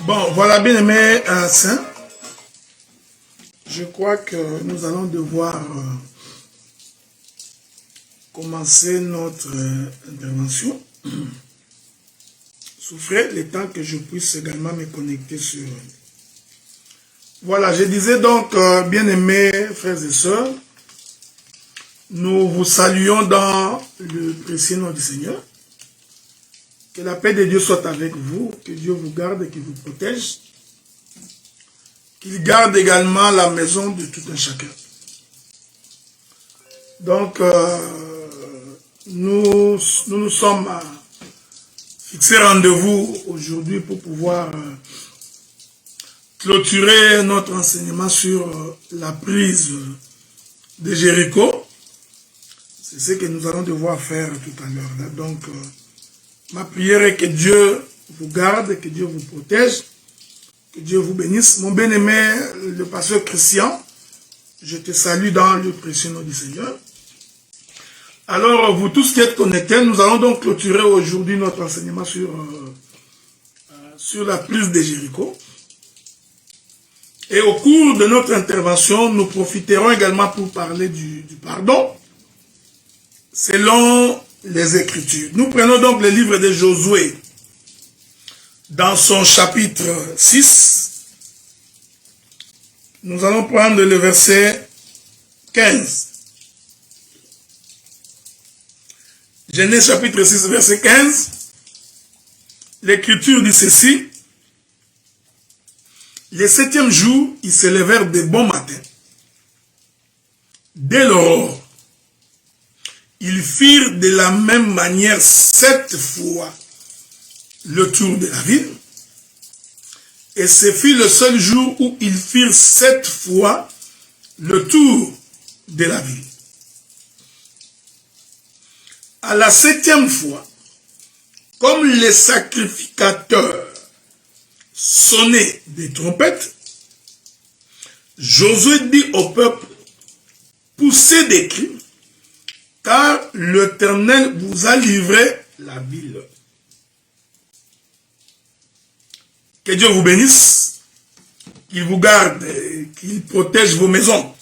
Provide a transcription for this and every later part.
Bon, voilà, bien aimé Saint. Je crois que nous allons devoir commencer notre intervention. Souffrez le temps que je puisse également me connecter sur... Voilà, je disais donc, bien aimés frères et sœurs, nous vous saluons dans le précieux nom du Seigneur. Que la paix de Dieu soit avec vous, que Dieu vous garde et qu'il vous protège. Qu'il garde également la maison de tout un chacun. Donc, nous sommes fixés rendez-vous aujourd'hui pour pouvoir clôturer notre enseignement sur la prise de Jéricho. C'est ce que nous allons devoir faire tout à l'heure. Donc, ma prière est que Dieu vous garde, que Dieu vous protège, que Dieu vous bénisse. Mon bien-aimé, le pasteur Christian, je te salue dans le précieux nom du Seigneur. Alors, vous tous qui êtes connectés, nous allons donc clôturer aujourd'hui notre enseignement sur la prise de Jéricho. Et au cours de notre intervention, nous profiterons également pour parler du pardon, selon les Écritures. Nous prenons donc le livre de Josué, dans son chapitre 6. Nous allons prendre le verset 15. Genèse chapitre 6, verset 15. L'Écriture dit ceci. Le 7e jour, ils se levèrent de bon matin. Dès l'aurore, ils firent de la même manière 7 fois le tour de la ville. Et ce fut le seul jour où ils firent 7 fois le tour de la ville. À la 7e fois, comme les sacrificateurs sonnaient des trompettes, Josué dit au peuple, poussez des cris, car l'Éternel vous a livré la ville. Que Dieu vous bénisse, qu'il vous garde, qu'il protège vos maisons.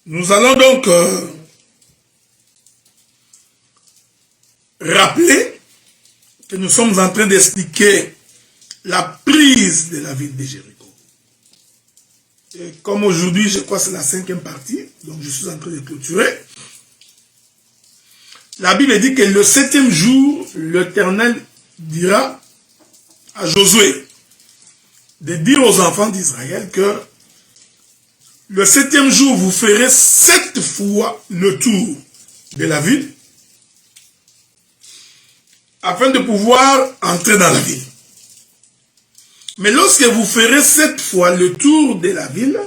Nous allons donc rappeler que nous sommes en train d'expliquer la prise de la ville de Jéricho. Et comme aujourd'hui, je crois que c'est la 5e partie, donc je suis en train de clôturer. La Bible dit que le 7e jour, l'Éternel dira à Josué de dire aux enfants d'Israël que le 7e jour, vous ferez 7 fois le tour de la ville afin de pouvoir entrer dans la ville. Mais lorsque vous ferez 7 fois le tour de la ville,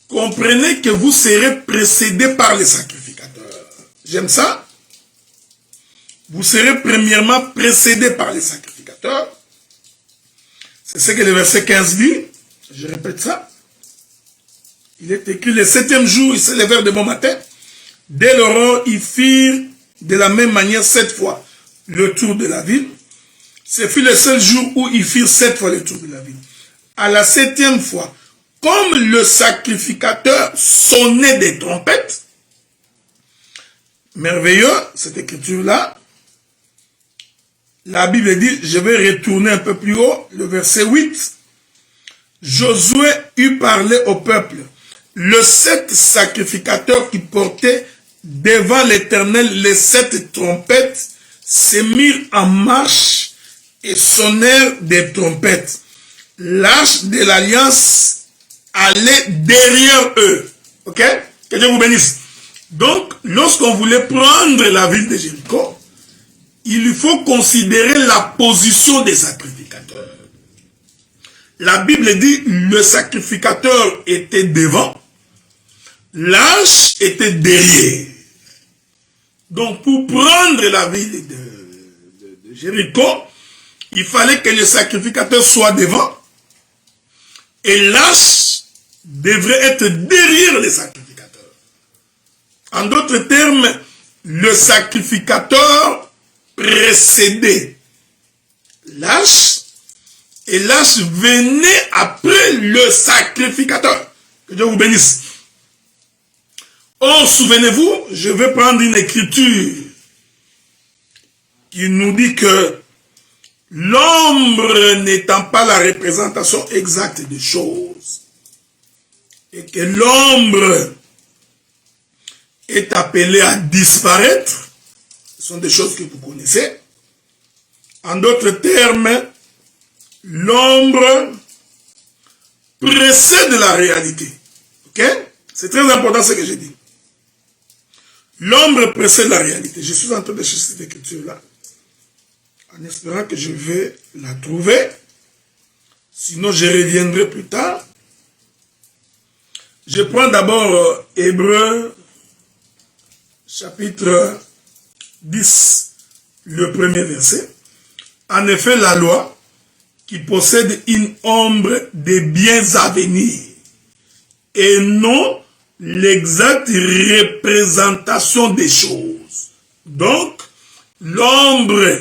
comprenez que vous serez précédé par les sacrificateurs. J'aime ça. Vous serez premièrement précédé par les sacrificateurs. C'est ce que le verset 15 dit. Je répète ça. Il est écrit, le 7e jour, ils se levèrent de bon matin. Dès l'aurore, ils firent de la même manière 7 fois le tour de la ville. Ce fut le seul jour où ils firent 7 fois le tour de la ville. À la 7e fois, comme le sacrificateur sonnait des trompettes, merveilleux, cette écriture-là, la Bible dit, je vais retourner un peu plus haut, le verset 8. Josué eut parlé au peuple. Le 7 sacrificateurs qui portaient devant l'Éternel les 7 trompettes se mirent en marche et sonnèrent des trompettes. L'arche de l'alliance allait derrière eux. Ok? Que Dieu vous bénisse. Donc, lorsqu'on voulait prendre la ville de Jéricho, il faut considérer la position des sacrificateurs. La Bible dit, le sacrificateur était devant, l'arche était derrière. Donc, pour prendre la ville de Jéricho, il fallait que le sacrificateur soit devant et l'arche devrait être derrière les sacrificateurs. En d'autres termes, le sacrificateur précédait lâche, et lâche venait après le sacrificateur. Que Dieu vous bénisse. Or, souvenez-vous, je vais prendre une écriture qui nous dit que l'ombre n'étant pas la représentation exacte des choses, et que l'ombre est appelée à disparaître, ce sont des choses que vous connaissez. En d'autres termes, l'ombre précède la réalité. Ok? C'est très important ce que j'ai dit. L'ombre précède la réalité. Je suis en train de chercher cette écriture-là, en espérant que je vais la trouver. Sinon, je reviendrai plus tard. Je prends d'abord Hébreux, chapitre 10, le premier verset. En effet, la loi, qui possède une ombre des biens à venir, et non l'exacte représentation des choses. Donc, l'ombre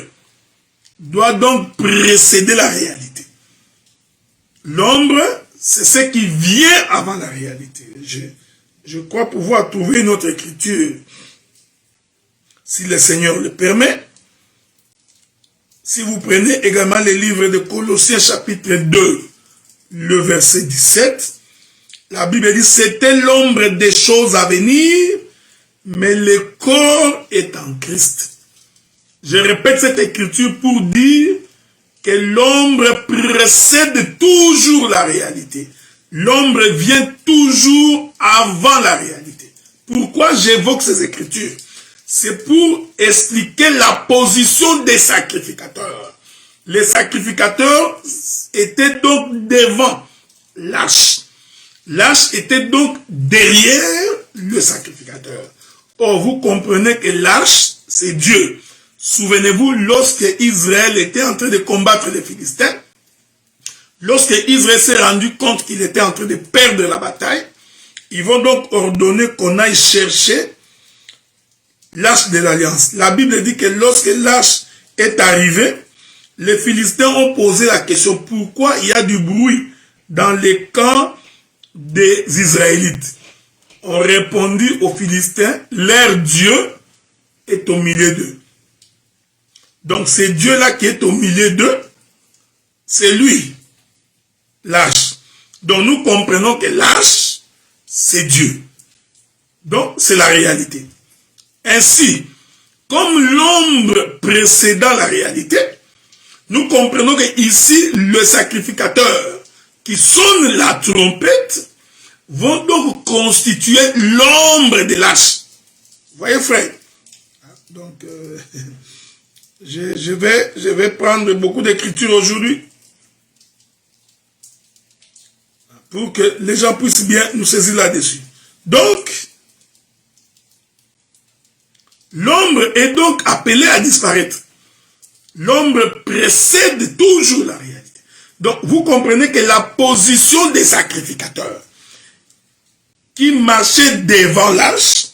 doit donc précéder la réalité. L'ombre, c'est ce qui vient avant la réalité. Je crois pouvoir trouver une autre écriture, si le Seigneur le permet. Si vous prenez également les livres de Colossiens chapitre 2, le verset 17, la Bible dit, c'était l'ombre des choses à venir, mais le corps est en Christ. Je répète cette écriture pour dire que l'ombre précède toujours la réalité. L'ombre vient toujours avant la réalité. Pourquoi j'évoque ces écritures? C'est pour expliquer la position des sacrificateurs. Les sacrificateurs étaient donc devant l'arche. L'arche était donc derrière le sacrificateur. Or, vous comprenez que l'arche, c'est Dieu. Souvenez-vous, lorsque Israël était en train de combattre les Philistins, lorsque Israël s'est rendu compte qu'il était en train de perdre la bataille, ils vont donc ordonner qu'on aille chercher l'arche de l'alliance. La Bible dit que lorsque l'arche est arrivée, les Philistins ont posé la question, pourquoi il y a du bruit dans les camps des Israélites? On répondit aux Philistins, leur Dieu est au milieu d'eux. Donc c'est Dieu-là qui est au milieu d'eux, c'est lui, l'arche. Donc nous comprenons que l'arche, c'est Dieu. Donc c'est la réalité. Ainsi, comme l'ombre précédant la réalité, nous comprenons que ici, le sacrificateur qui sonne la trompette vont donc constituer l'ombre de l'arche. Vous voyez, frère? Donc, je vais prendre beaucoup d'écritures aujourd'hui pour que les gens puissent bien nous saisir là-dessus. Donc, l'ombre est donc appelée à disparaître. L'ombre précède toujours la réalité. Donc, vous comprenez que la position des sacrificateurs qui marchaient devant l'arche,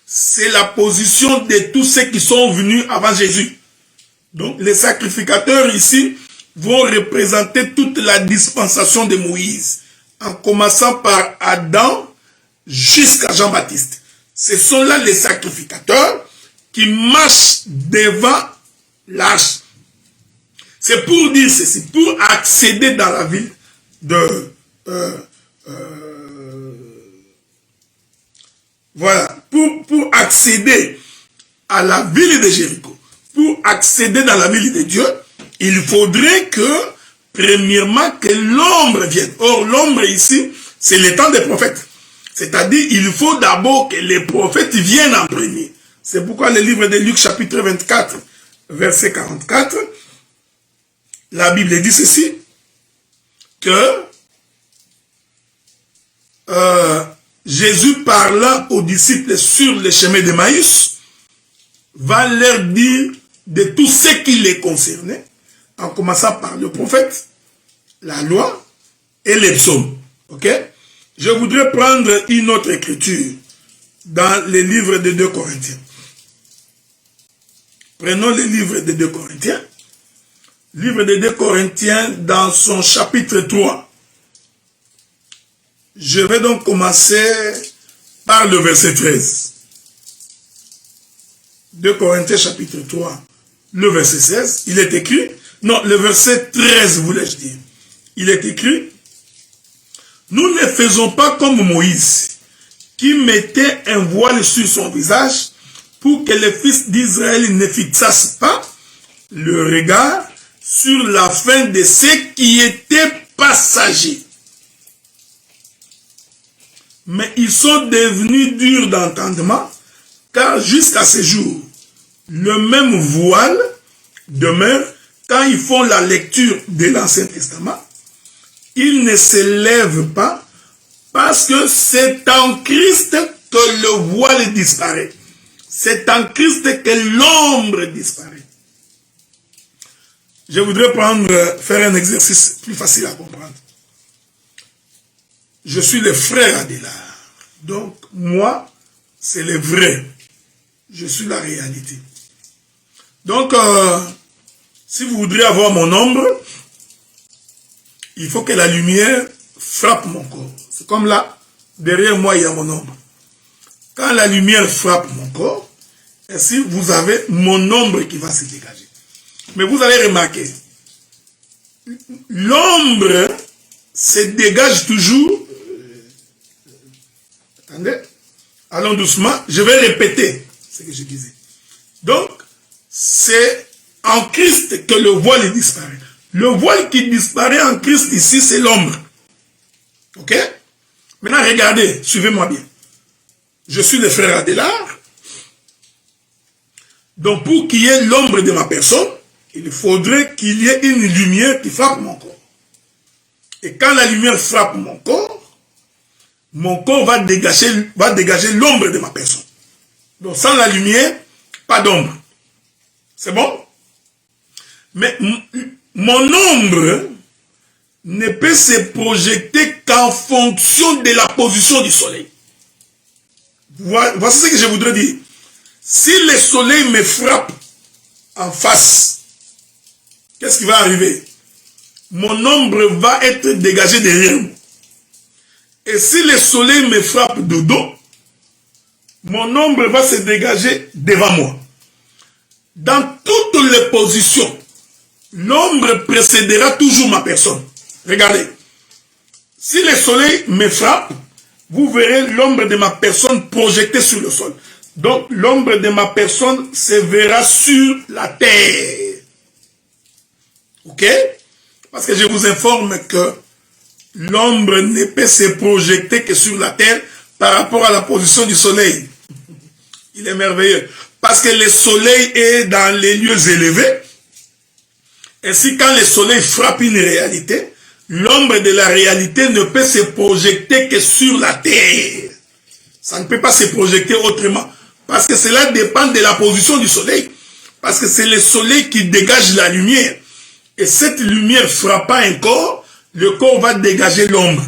c'est la position de tous ceux qui sont venus avant Jésus. Donc, les sacrificateurs ici vont représenter toute la dispensation de Moïse, en commençant par Adam jusqu'à Jean-Baptiste. Ce sont là les sacrificateurs qui marchent devant l'arche. C'est pour dire ceci, pour accéder dans la ville de... voilà, pour accéder à la ville de Jéricho, pour accéder dans la ville de Dieu, il faudrait que, premièrement, que l'ombre vienne. Or, l'ombre ici, c'est le temps des prophètes. C'est-à-dire, il faut d'abord que les prophètes viennent en premier. C'est pourquoi le livre de Luc, chapitre 24, verset 44, la Bible dit ceci, que Jésus parlant aux disciples sur le chemin d'Emmaüs, va leur dire de tout ce qui les concernait, en commençant par le prophète, la loi et les psaumes. Ok? Je voudrais prendre une autre écriture dans les livres de 2 Corinthiens. Prenons les livres de 2 Corinthiens. Livre de 2 Corinthiens dans son chapitre 3. Je vais donc commencer par le verset 13. 2 Corinthiens chapitre 3, le verset 16, il est écrit, non, le verset 13 voulais-je dire, il est écrit, nous ne faisons pas comme Moïse, qui mettait un voile sur son visage pour que les fils d'Israël ne fixassent pas le regard sur la fin de ceux qui étaient passagers. Mais ils sont devenus durs d'entendement, car jusqu'à ce jour, le même voile demeure quand ils font la lecture de l'Ancien Testament. Ils ne se lèvent pas parce que c'est en Christ que le voile disparaît. C'est en Christ que l'ombre disparaît. Je voudrais faire un exercice plus facile à comprendre. Je suis le frère Adélard. Donc, moi, c'est le vrai. Je suis la réalité. Donc, si vous voudrez avoir mon ombre, il faut que la lumière frappe mon corps. C'est comme là, derrière moi, il y a mon ombre. Quand la lumière frappe mon corps, ainsi vous avez mon ombre qui va se dégager. Mais vous allez remarquer, l'ombre se dégage toujours. Attendez, allons doucement, je vais répéter ce que je disais. Donc, c'est en Christ que le voile disparaît. Le voile qui disparaît en Christ ici, c'est l'ombre. Ok? Maintenant, regardez, suivez-moi bien. Je suis le frère Adélard. Donc, pour qu'il y ait l'ombre de ma personne, il faudrait qu'il y ait une lumière qui frappe mon corps. Et quand la lumière frappe mon corps va dégager l'ombre de ma personne. Donc, sans la lumière, pas d'ombre. C'est bon? Mais mon ombre ne peut se projeter qu'en fonction de la position du soleil. Voici ce que je voudrais dire. Si le soleil me frappe en face, qu'est-ce qui va arriver? Mon ombre va être dégagée derrière moi. Et si le soleil me frappe de dos, mon ombre va se dégager devant moi. Dans toutes les positions, l'ombre précédera toujours ma personne. Regardez. Si le soleil me frappe, vous verrez l'ombre de ma personne projetée sur le sol. Donc, l'ombre de ma personne se verra sur la terre. Ok? Parce que je vous informe que l'ombre ne peut se projeter que sur la terre par rapport à la position du soleil. Il est merveilleux. Parce que le soleil est dans les lieux élevés. Ainsi, quand le soleil frappe une réalité, l'ombre de la réalité ne peut se projeter que sur la terre. Ça ne peut pas se projeter autrement. Parce que cela dépend de la position du soleil. Parce que c'est le soleil qui dégage la lumière. Et cette lumière frappant un corps, le corps va dégager l'ombre.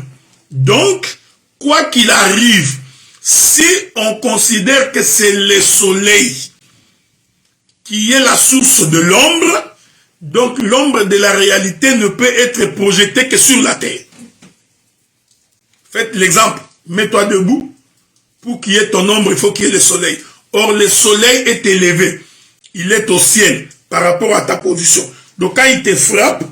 Donc, quoi qu'il arrive, si on considère que c'est le soleil qui est la source de l'ombre, donc l'ombre de la réalité ne peut être projetée que sur la terre. Faites l'exemple. Mets-toi debout. Pour qu'il y ait ton ombre, il faut qu'il y ait le soleil. Or, le soleil est élevé. Il est au ciel par rapport à ta position. Donc, quand il te frappe,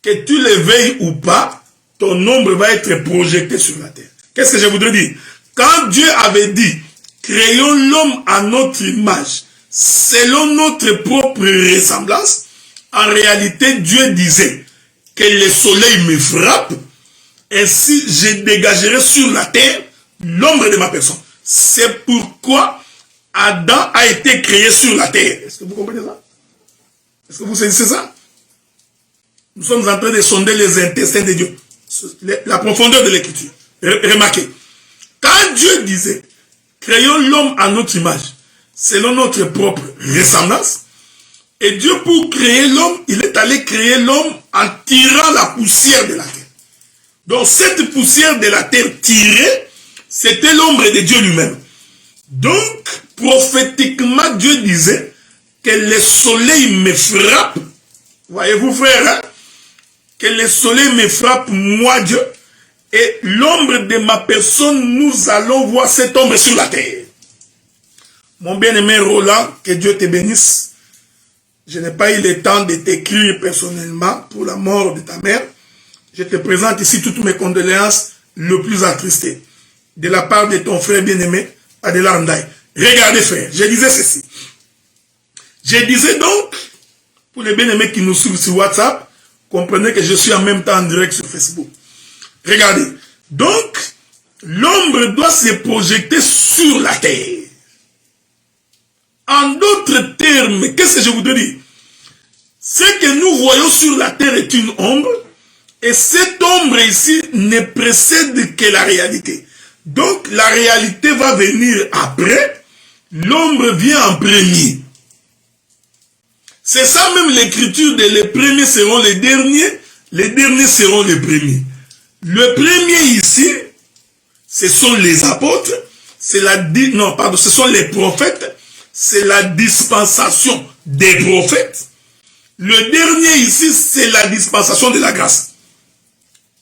que tu le veuilles ou pas, ton ombre va être projetée sur la terre. Qu'est-ce que je voudrais dire? Quand Dieu avait dit, créons l'homme à notre image, selon notre propre ressemblance, en réalité, Dieu disait que le soleil me frappe, ainsi je dégagerai sur la terre l'ombre de ma personne. C'est pourquoi Adam a été créé sur la terre. Est-ce que vous comprenez ça? Est-ce que vous saisissez ça? Nous sommes en train de sonder les intestins de Dieu. La profondeur de l'écriture. Remarquez. Quand Dieu disait, créons l'homme à notre image, selon notre propre ressemblance, et Dieu, pour créer l'homme, il est allé créer l'homme en tirant la poussière de la terre. Donc, cette poussière de la terre tirée, c'était l'ombre de Dieu lui-même. Donc, prophétiquement, Dieu disait que le soleil me frappe. Voyez-vous, frère, hein? Que le soleil me frappe, moi, Dieu, et l'ombre de ma personne, nous allons voir cette ombre sur la terre. Mon bien-aimé Roland, que Dieu te bénisse. Je n'ai pas eu le temps de t'écrire personnellement pour la mort de ta mère. Je te présente ici toutes mes condoléances le plus attristées. De la part de ton frère bien-aimé, Adela Ndaye. Regardez, frère, je disais ceci. Je disais donc, pour les bien-aimés qui nous suivent sur WhatsApp, comprenez que je suis en même temps en direct sur Facebook. Regardez. Donc, l'ombre doit se projeter sur la terre. En d'autres termes, qu'est-ce que je voudrais dire? Ce que nous voyons sur la terre est une ombre, et cette ombre ici ne précède que la réalité. Donc, la réalité va venir après, l'ombre vient en premier. C'est ça même l'écriture de les premiers seront les derniers seront les premiers. Le premier ici, ce sont les apôtres, ce sont les prophètes, c'est la dispensation des prophètes. Le dernier ici, c'est la dispensation de la grâce.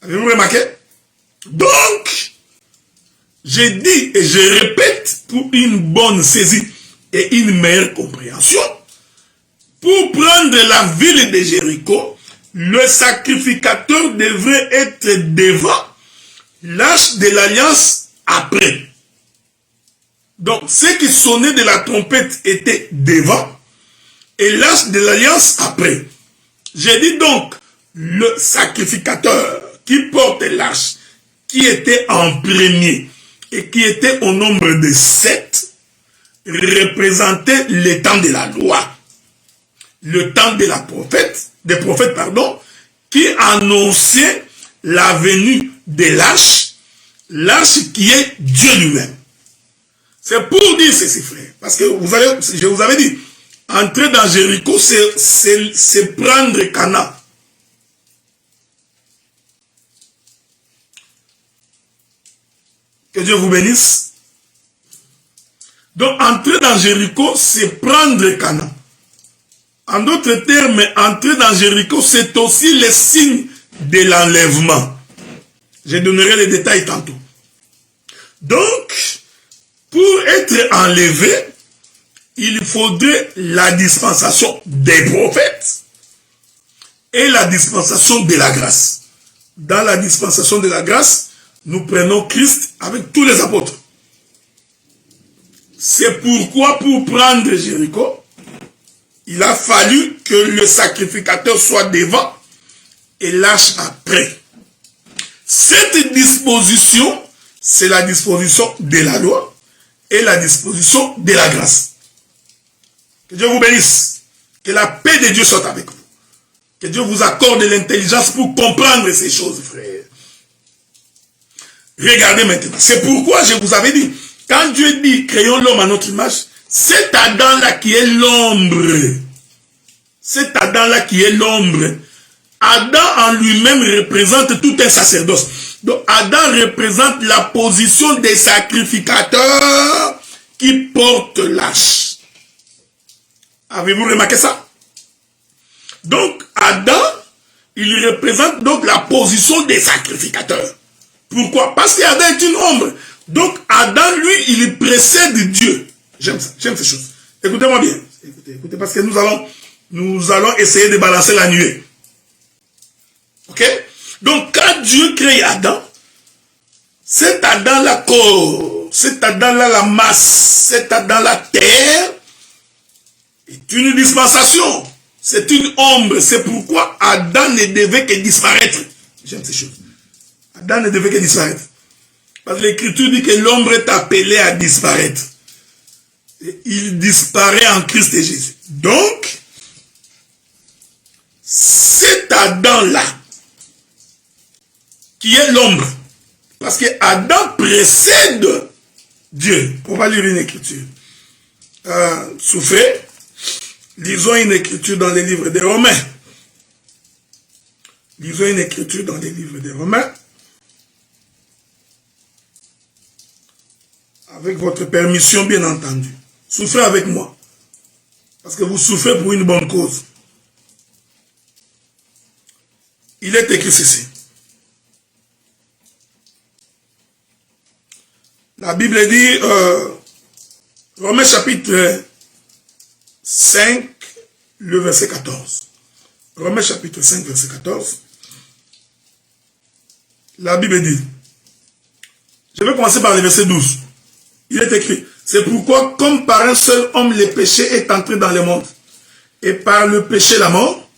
Avez-vous remarqué? Donc, je dis et je répète pour une bonne saisie et une meilleure compréhension. Pour prendre la ville de Jéricho, le sacrificateur devrait être devant, l'arche de l'alliance après. Donc, ceux qui sonnaient de la trompette étaient devant, et l'arche de l'alliance après. J'ai dit donc, le sacrificateur qui porte l'arche, qui était en premier, et qui était au nombre de 7, représentait le temps de la loi. Le temps de des prophètes, qui annonçait la venue de l'arche qui est Dieu lui-même. C'est pour dire ceci, frère. Parce que je vous avais dit, entrer dans Jéricho, c'est prendre Cana. Que Dieu vous bénisse. Donc, entrer dans Jéricho, c'est prendre Cana. En d'autres termes, entrer dans Jéricho, c'est aussi le signe de l'enlèvement. Je donnerai les détails tantôt. Donc, pour être enlevé, il faudrait la dispensation des prophètes et la dispensation de la grâce. Dans la dispensation de la grâce, nous prenons Christ avec tous les apôtres. C'est pourquoi pour prendre Jéricho, il a fallu que le sacrificateur soit devant et l'arche après. Cette disposition, c'est la disposition de la loi et la disposition de la grâce. Que Dieu vous bénisse. Que la paix de Dieu soit avec vous. Que Dieu vous accorde l'intelligence pour comprendre ces choses, frère. Regardez maintenant. C'est pourquoi je vous avais dit, quand Dieu dit, créons l'homme à notre image, cet Adam-là qui est l'ombre. Cet Adam-là qui est l'ombre. Adam en lui-même représente tout un sacerdoce. Donc Adam représente la position des sacrificateurs qui portent l'arche. Avez-vous remarqué ça? Donc Adam, il représente donc la position des sacrificateurs. Pourquoi? Parce qu'Adam est une ombre. Donc Adam, lui, il précède Dieu. J'aime ça, j'aime ces choses. Écoutez-moi bien. Écoutez, parce que nous allons essayer de balancer la nuée. Ok? Donc, quand Dieu crée Adam, cet Adam-là, cet Adam-là, la masse, cet Adam-là, terre, est une dispensation. C'est une ombre. C'est pourquoi Adam ne devait que disparaître. J'aime ces choses. Adam ne devait que disparaître. Parce que l'Écriture dit que l'ombre est appelée à disparaître. Il disparaît en Christ et Jésus. Donc, cet Adam-là, qui est l'ombre, parce que Adam précède Dieu. On va lire une écriture. Souffrez, lisons une écriture dans les livres des Romains. Lisons une écriture dans les livres des Romains. Avec votre permission, bien entendu. Souffrez avec moi. Parce que vous souffrez pour une bonne cause. il est écrit ceci. La Bible dit, Romains chapitre 5, le verset 14. Romains chapitre 5, verset 14. La Bible dit, je vais commencer par le verset 12. Il est écrit, c'est pourquoi comme par un seul homme le péché est entré dans le monde, et par le péché la mort,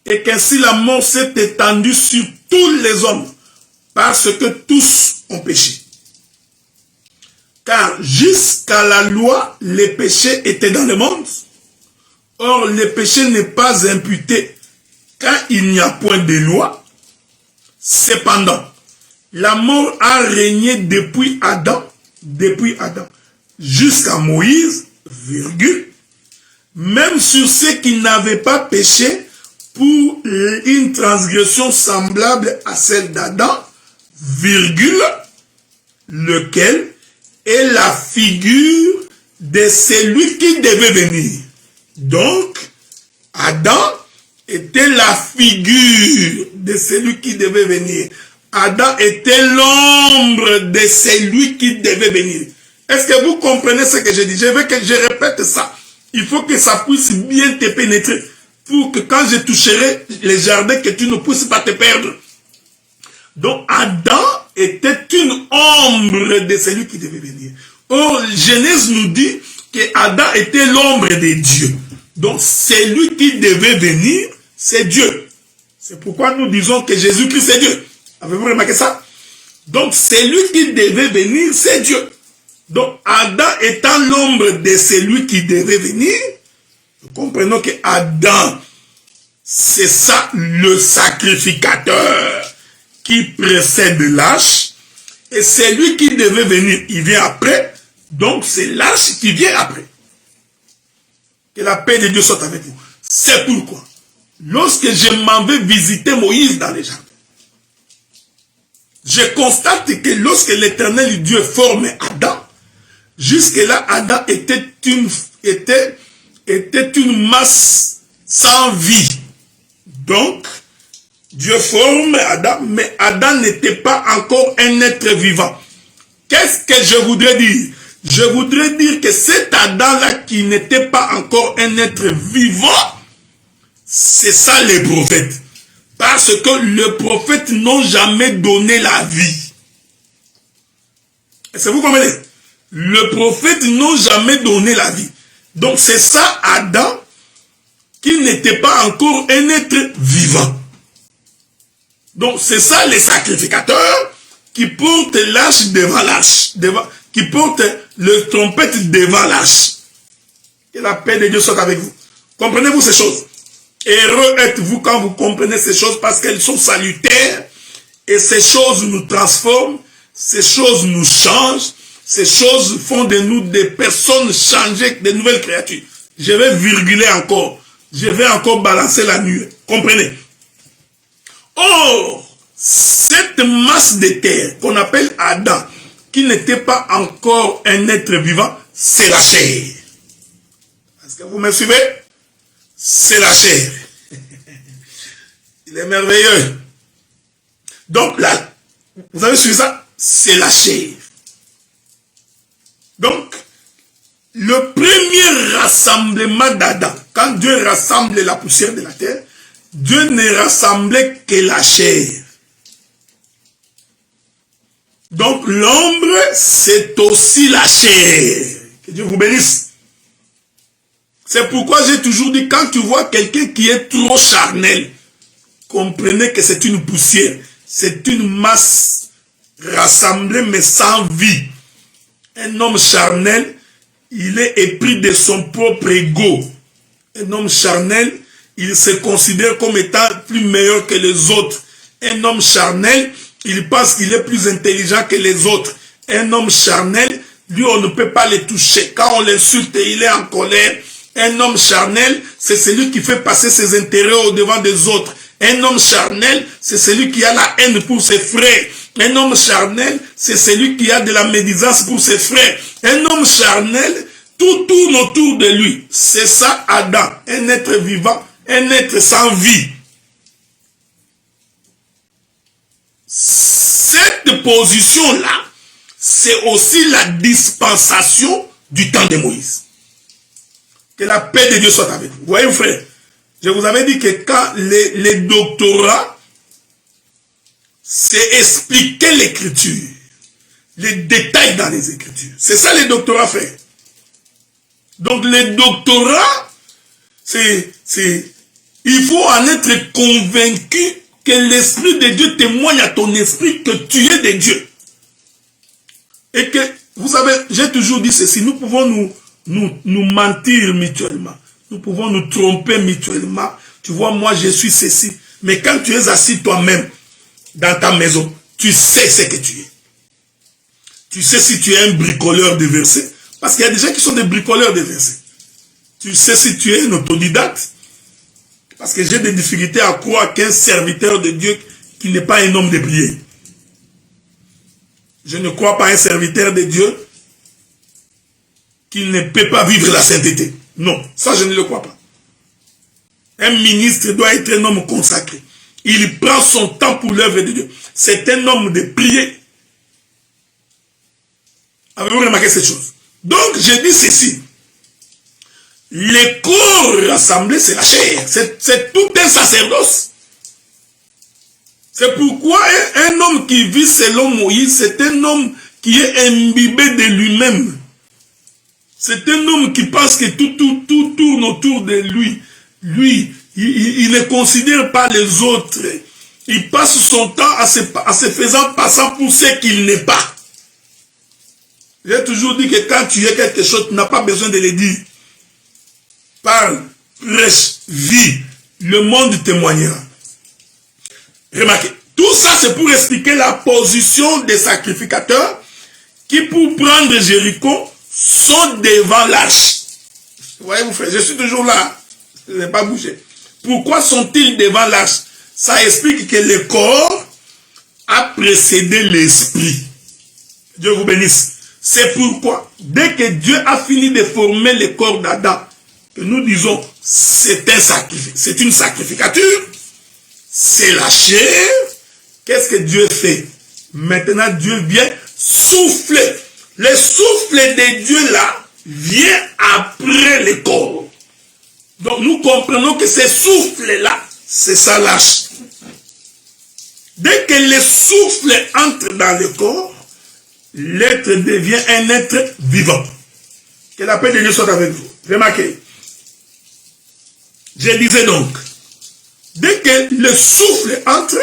et qu'ainsi la mort s'est étendue sur tous les hommes, parce que tous ont péché. Car jusqu'à la loi, les péchés étaient dans le monde. Or, le péché n'est pas imputé quand il n'y a point de loi. Cependant, la mort a régné depuis Adam, jusqu'à Moïse, virgule, même sur ceux qui n'avaient pas péché pour une transgression semblable à celle d'Adam, virgule, lequel est la figure de celui qui devait venir. Donc, Adam était la figure de celui qui devait venir. Adam était l'ombre de celui qui devait venir. Est-ce que vous comprenez ce que je dis? Je veux que je répète ça. Il faut que ça puisse bien te pénétrer. Pour que quand je toucherai les jardins, que tu ne puisses pas te perdre. Donc, Adam était une ombre de celui qui devait venir. Or, Genèse nous dit que Adam était l'ombre de Dieu. Donc, celui qui devait venir, c'est Dieu. C'est pourquoi nous disons que Jésus-Christ c'est Dieu. Avez-vous remarqué ça? Donc, celui qui devait venir, c'est Dieu. Donc, Adam étant l'ombre de celui qui devait venir, nous comprenons que Adam, c'est ça le sacrificateur qui précède l'âge, et celui qui devait venir, il vient après, donc c'est l'âge qui vient après. Que la paix de Dieu soit avec vous. C'est pourquoi, lorsque je m'en vais visiter Moïse dans les jardins, je constate que lorsque l'Éternel Dieu formait Adam, jusque-là, Adam était une masse sans vie. Donc, Dieu forme Adam, mais Adam n'était pas encore un être vivant. Qu'est-ce que je voudrais dire? Je voudrais dire que cet Adam-là qui n'était pas encore un être vivant, c'est ça les prophètes. Parce que les prophètes n'ont jamais donné la vie. Est-ce que vous comprenez? Les prophètes n'ont jamais donné la vie. Donc c'est ça Adam qui n'était pas encore un être vivant. Donc c'est ça les sacrificateurs qui portent l'âge devant l'âge, qui portent le trompette devant l'âge. Que la paix de Dieu soit avec vous. Comprenez-vous ces choses? Heureux êtes-vous quand vous comprenez ces choses parce qu'elles sont salutaires et ces choses nous transforment, ces choses nous changent, ces choses font de nous des personnes changées, des nouvelles créatures. Je vais virguler encore. Je vais encore balancer la nuit. Comprenez? Or, cette masse de terre qu'on appelle Adam, qui n'était pas encore un être vivant, c'est la chair. Est-ce que vous me suivez? C'est la chair. Il est merveilleux. Donc là, vous avez suivi ça? C'est la chair. Donc, le premier rassemblement d'Adam, quand Dieu rassemble la poussière de la terre, Dieu ne rassemblait que la chair. Donc l'ombre, c'est aussi la chair. Que Dieu vous bénisse. C'est pourquoi j'ai toujours dit, quand tu vois quelqu'un qui est trop charnel, comprenez que c'est une poussière. C'est une masse rassemblée mais sans vie. Un homme charnel, il est épris de son propre ego. Un homme charnel, il se considère comme étant plus meilleur que les autres. Un homme charnel, il pense qu'il est plus intelligent que les autres. Un homme charnel, lui, on ne peut pas le toucher. Quand on l'insulte, il est en colère. Un homme charnel, c'est celui qui fait passer ses intérêts au devant des autres. Un homme charnel, c'est celui qui a la haine pour ses frères. Un homme charnel, c'est celui qui a de la médisance pour ses frères. Un homme charnel, tout tourne autour de lui. C'est ça Adam, un être vivant, un être sans vie. cette position-là, c'est aussi la dispensation du temps de Moïse. Que la paix de Dieu soit avec vous. Vous voyez, frère, je vous avais dit que quand les doctorats, c'est expliquer l'écriture, les détails dans les écritures. C'est ça les doctorats, frère. Donc les doctorats, il faut en être convaincu que l'Esprit de Dieu témoigne à ton esprit que tu es de Dieu. Et que, vous savez, j'ai toujours dit ceci, nous pouvons nous mentir mutuellement. Nous pouvons nous tromper mutuellement. Tu vois, moi je suis ceci. Mais quand tu es assis toi-même dans ta maison, tu sais ce que tu es. Tu sais si tu es un bricoleur de versets. Parce qu'il y a des gens qui sont des bricoleurs de versets. Tu sais si tu es un autodidacte. Parce que j'ai des difficultés à croire qu'un serviteur de Dieu qui n'est pas un homme de prière. Je ne crois pas à un serviteur de Dieu qui ne peut pas vivre la sainteté. Non, ça je ne le crois pas. Un ministre doit être un homme consacré. Il prend son temps pour l'œuvre de Dieu. C'est un homme de prière. Avez-vous remarqué cette chose? Donc, je dis ceci. Les corps rassemblés, c'est la chair. C'est tout un sacerdoce. C'est pourquoi un homme qui vit selon Moïse, c'est un homme qui est imbibé de lui-même. C'est un homme qui pense que tout tourne autour de lui. Lui, il ne considère pas les autres. Il passe son temps à se faisant passer pour ce qu'il n'est pas. J'ai toujours dit que quand tu es quelque chose, tu n'as pas besoin de le dire. Parle, prêche, vis. Le monde témoignera. Remarquez, tout ça c'est pour expliquer la position des sacrificateurs qui, pour prendre Jéricho, sont devant l'arche. Vous voyez, vous frères, je suis toujours là. Je n'ai pas bougé. Pourquoi sont-ils devant l'arche? Ça explique que le corps a précédé l'esprit. Dieu vous bénisse. C'est pourquoi, dès que Dieu a fini de former le corps d'Adam, que nous disons, c'est un sacrifice, c'est une sacrificature, c'est la chair, qu'est-ce que Dieu fait? Maintenant, Dieu vient souffler. Le souffle de Dieu là vient après le corps. Donc nous comprenons que ce souffle-là, c'est ça l'arche. Dès que le souffle entre dans le corps, l'être devient un être vivant. Que la paix de Dieu soit avec vous. Remarquez. Je disais donc, dès que le souffle entre,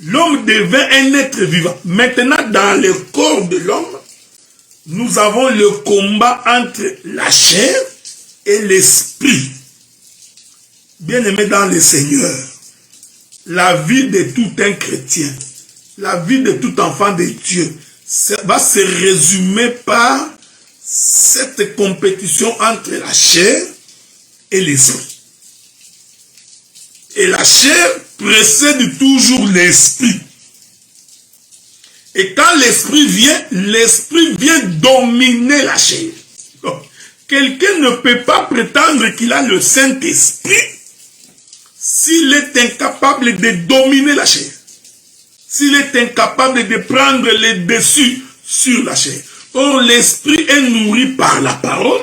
l'homme devient un être vivant. Maintenant, dans le corps de l'homme, nous avons le combat entre la chair et l'esprit. Bien-aimé dans le Seigneur, la vie de tout un chrétien, la vie de tout enfant de Dieu, va se résumer par cette compétition entre la chair et l'esprit. Et la chair précède toujours l'esprit. Et quand l'esprit vient dominer la chair. Quelqu'un ne peut pas prétendre qu'il a le Saint-Esprit s'il est incapable de dominer la chair. S'il est incapable de prendre le dessus sur la chair. Or, l'esprit est nourri par la parole,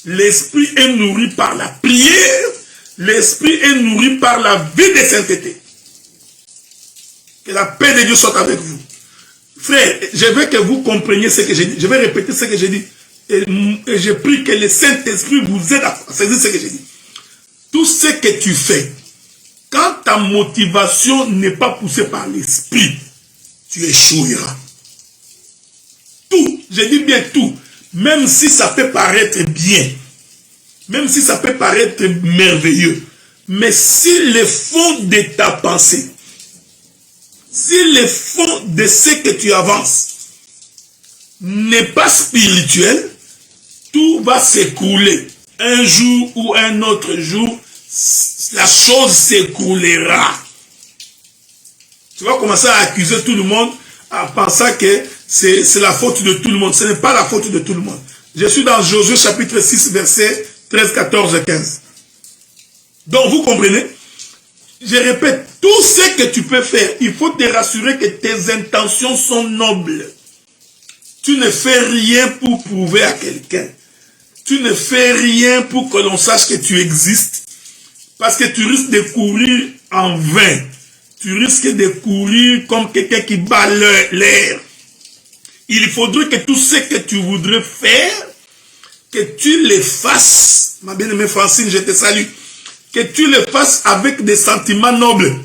l'esprit est nourri par la prière, l'esprit est nourri par la vie de sainteté. Que la paix de Dieu soit avec vous. Frère, je veux que vous compreniez ce que j'ai dit. Je vais répéter ce que j'ai dit. Et je prie que le Saint-Esprit vous aide à saisir ce que j'ai dit. Tout ce que tu fais, quand ta motivation n'est pas poussée par l'esprit, tu échoueras. Tout, je dis bien tout, même si ça peut paraître bien, même si ça peut paraître merveilleux, mais si le fond de ta pensée, si le fond de ce que tu avances n'est pas spirituel, tout va s'écrouler. Un jour ou un autre jour, la chose s'écroulera. Tu vas commencer à accuser tout le monde en pensant que c'est la faute de tout le monde. Ce n'est pas la faute de tout le monde. Je suis dans Josué chapitre 6, versets 13, 14 et 15. Donc vous comprenez, je répète, tout ce que tu peux faire, il faut te rassurer que tes intentions sont nobles. Tu ne fais rien pour prouver à quelqu'un. Tu ne fais rien pour que l'on sache que tu existes. Parce que tu risques de courir en vain. Tu risques de courir comme quelqu'un qui bat l'air. Il faudrait que tout ce que tu voudrais faire, que tu le fasses. Ma bien-aimée Francine, je te salue. Que tu le fasses avec des sentiments nobles.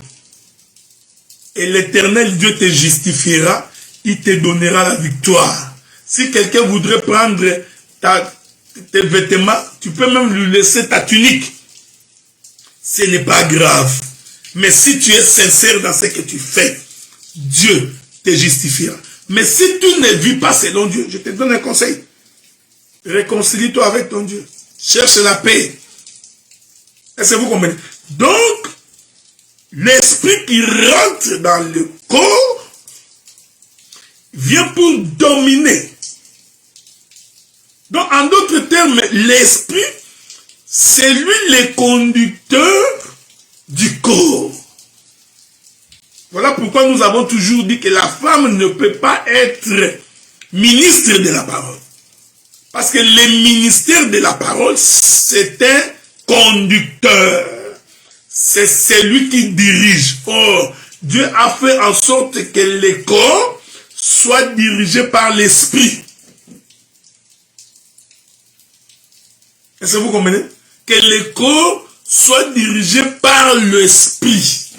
Et l'Éternel Dieu te justifiera. Il te donnera la victoire. Si quelqu'un voudrait prendre tes vêtements, tu peux même lui laisser ta tunique. Ce n'est pas grave. Mais si tu es sincère dans ce que tu fais, Dieu te justifiera. Mais si tu ne vis pas selon Dieu, je te donne un conseil. Réconcilie-toi avec ton Dieu. Cherche la paix. Est-ce que vous comprenez? Donc, l'esprit qui rentre dans le corps vient pour dominer. Donc, en d'autres termes, l'esprit, c'est lui le conducteur du corps. Voilà pourquoi nous avons toujours dit que la femme ne peut pas être ministre de la parole. Parce que le ministère de la parole, c'est un conducteur. C'est celui qui dirige. Or, Dieu a fait en sorte que le corps soit dirigé par l'esprit. Est-ce que vous comprenez? Que le corps soit dirigé par l'esprit.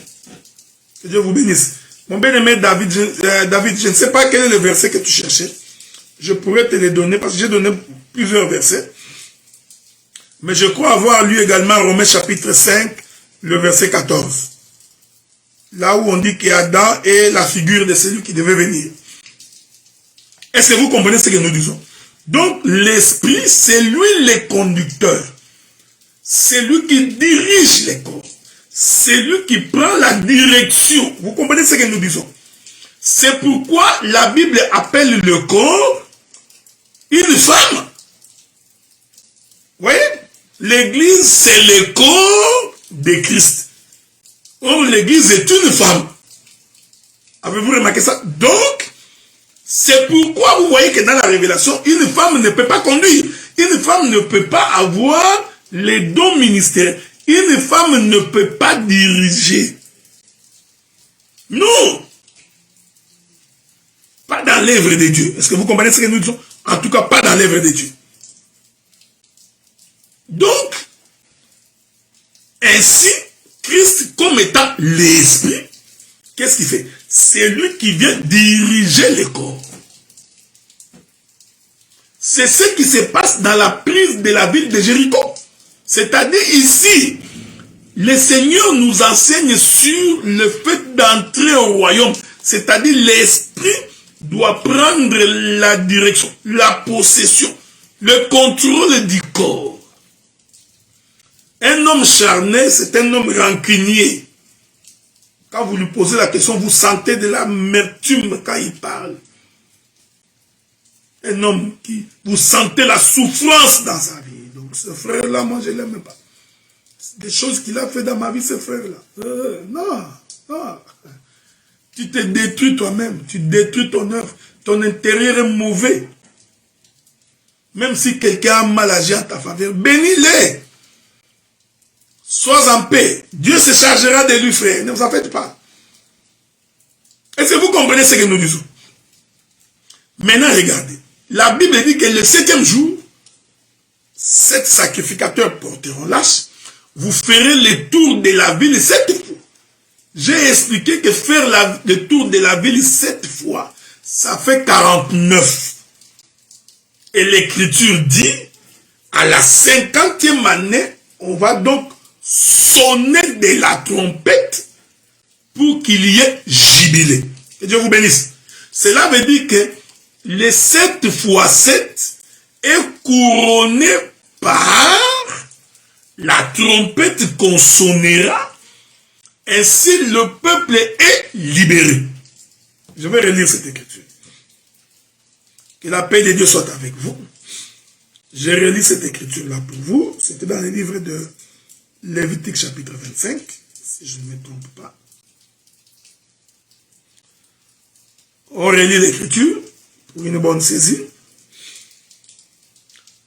Que Dieu vous bénisse. Mon bien-aimé David, je ne sais pas quel est le verset que tu cherchais. Je pourrais te le donner parce que j'ai donné plusieurs versets. Mais je crois avoir lu également Romains chapitre 5, le verset 14. Là où on dit qu'Adam est la figure de celui qui devait venir. Est-ce que vous comprenez ce que nous disons? Donc l'esprit, c'est lui le conducteur. C'est lui qui dirige les corps. C'est lui qui prend la direction. Vous comprenez ce que nous disons? C'est pourquoi la Bible appelle le corps une femme. Vous voyez? L'église, c'est le corps de Christ. Or, l'église est une femme. Avez-vous remarqué ça? Donc, c'est pourquoi vous voyez que dans la révélation, une femme ne peut pas conduire. Une femme ne peut pas avoir les dons ministériels. Une femme ne peut pas diriger. Non. Pas dans l'œuvre de Dieu. Est-ce que vous comprenez ce que nous disons? En tout cas, pas dans l'œuvre de Dieu. Donc, ainsi, Christ comme étant l'esprit, qu'est-ce qu'il fait? C'est lui qui vient diriger le corps. C'est ce qui se passe dans la prise de la ville de Jéricho. C'est-à-dire ici, le Seigneur nous enseigne sur le fait d'entrer au royaume. C'est-à-dire l'esprit doit prendre la direction, la possession, le contrôle du corps. Un homme charnel, c'est un homme rancunier. Quand vous lui posez la question, vous sentez de l'amertume quand il parle. Un homme qui, vous sentez la souffrance dans sa vie. Donc ce frère-là, moi je ne l'aime pas. Des choses qu'il a fait dans ma vie, ce frère-là. Non. Tu te détruis toi-même. Tu détruis ton œuvre. Ton intérieur est mauvais. Même si quelqu'un a mal agi en ta faveur, bénis-les. Sois en paix. Dieu se chargera de lui, frère. Ne vous en faites pas. Est-ce que vous comprenez ce que nous disons? Maintenant, regardez. La Bible dit que le 7e jour, 7 sacrificateurs porteront l'âge. Vous ferez le tour de la ville 7 fois. J'ai expliqué que faire le tour de la ville 7 fois, ça fait 49. Et l'Écriture dit, à la 50e année, on va donc sonner de la trompette pour qu'il y ait jubilé. Que Dieu vous bénisse. Cela veut dire que les 7 fois 7 est couronné par la trompette qu'on sonnera. Ainsi, le peuple est libéré. Je vais relire cette écriture. Que la paix de Dieu soit avec vous. Je relis cette écriture-là pour vous. C'était dans le livre de Lévitique chapitre 25. si je ne me trompe pas. On relit l'écriture pour une bonne saisie.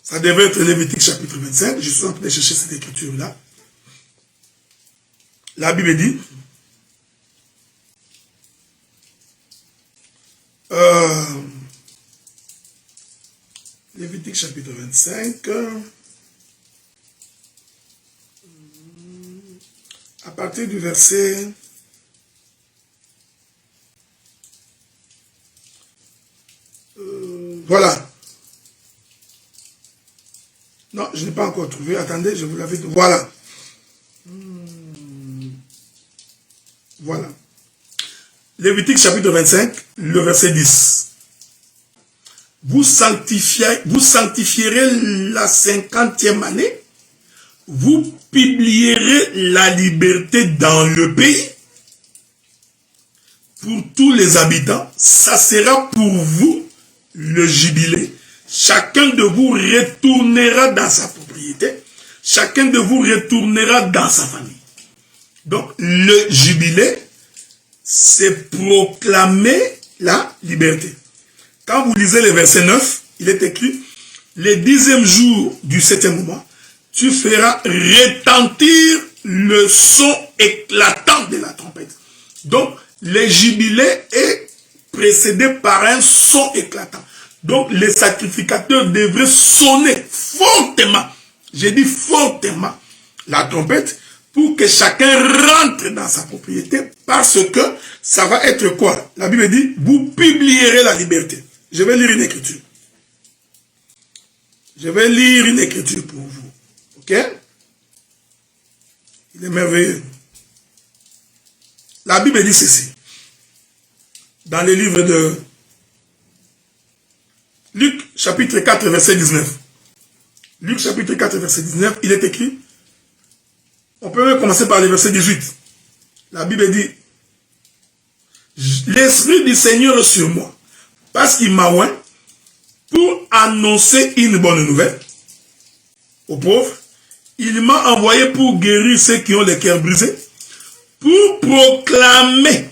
Ça devait être Lévitique chapitre 25. Je suis en train de chercher cette écriture-là. La Bible dit, Lévitique chapitre 25, à partir du verset voilà. Non, je n'ai pas encore trouvé. Attendez, je vous l'avais dit. Voilà. Voilà. Lévitique chapitre 25, le verset 10. Vous sanctifierez la 50e année. Vous publierez la liberté dans le pays. Pour tous les habitants, ça sera pour vous le jubilé. Chacun de vous retournera dans sa propriété. Chacun de vous retournera dans sa famille. Donc, le jubilé, c'est proclamer la liberté. Quand vous lisez le verset 9, il est écrit, le 10e jour du 7e mois, tu feras retentir le son éclatant de la trompette. Donc, le jubilé est précédé par un son éclatant. Donc, les sacrificateurs devraient sonner fortement, j'ai dit fortement, la trompette pour que chacun rentre dans sa propriété parce que ça va être quoi? La Bible dit, vous publierez la liberté. Je vais lire une écriture. Je vais lire une écriture pour vous. Ok? Il est merveilleux. La Bible dit ceci. Dans le livre de Luc, chapitre 4, verset 19. Luc, chapitre 4, verset 19, il est écrit. On peut même commencer par le verset 18. La Bible dit, l'Esprit du Seigneur est sur moi, parce qu'il m'a oint pour annoncer une bonne nouvelle aux pauvres. Il m'a envoyé pour guérir ceux qui ont le cœur brisé, pour proclamer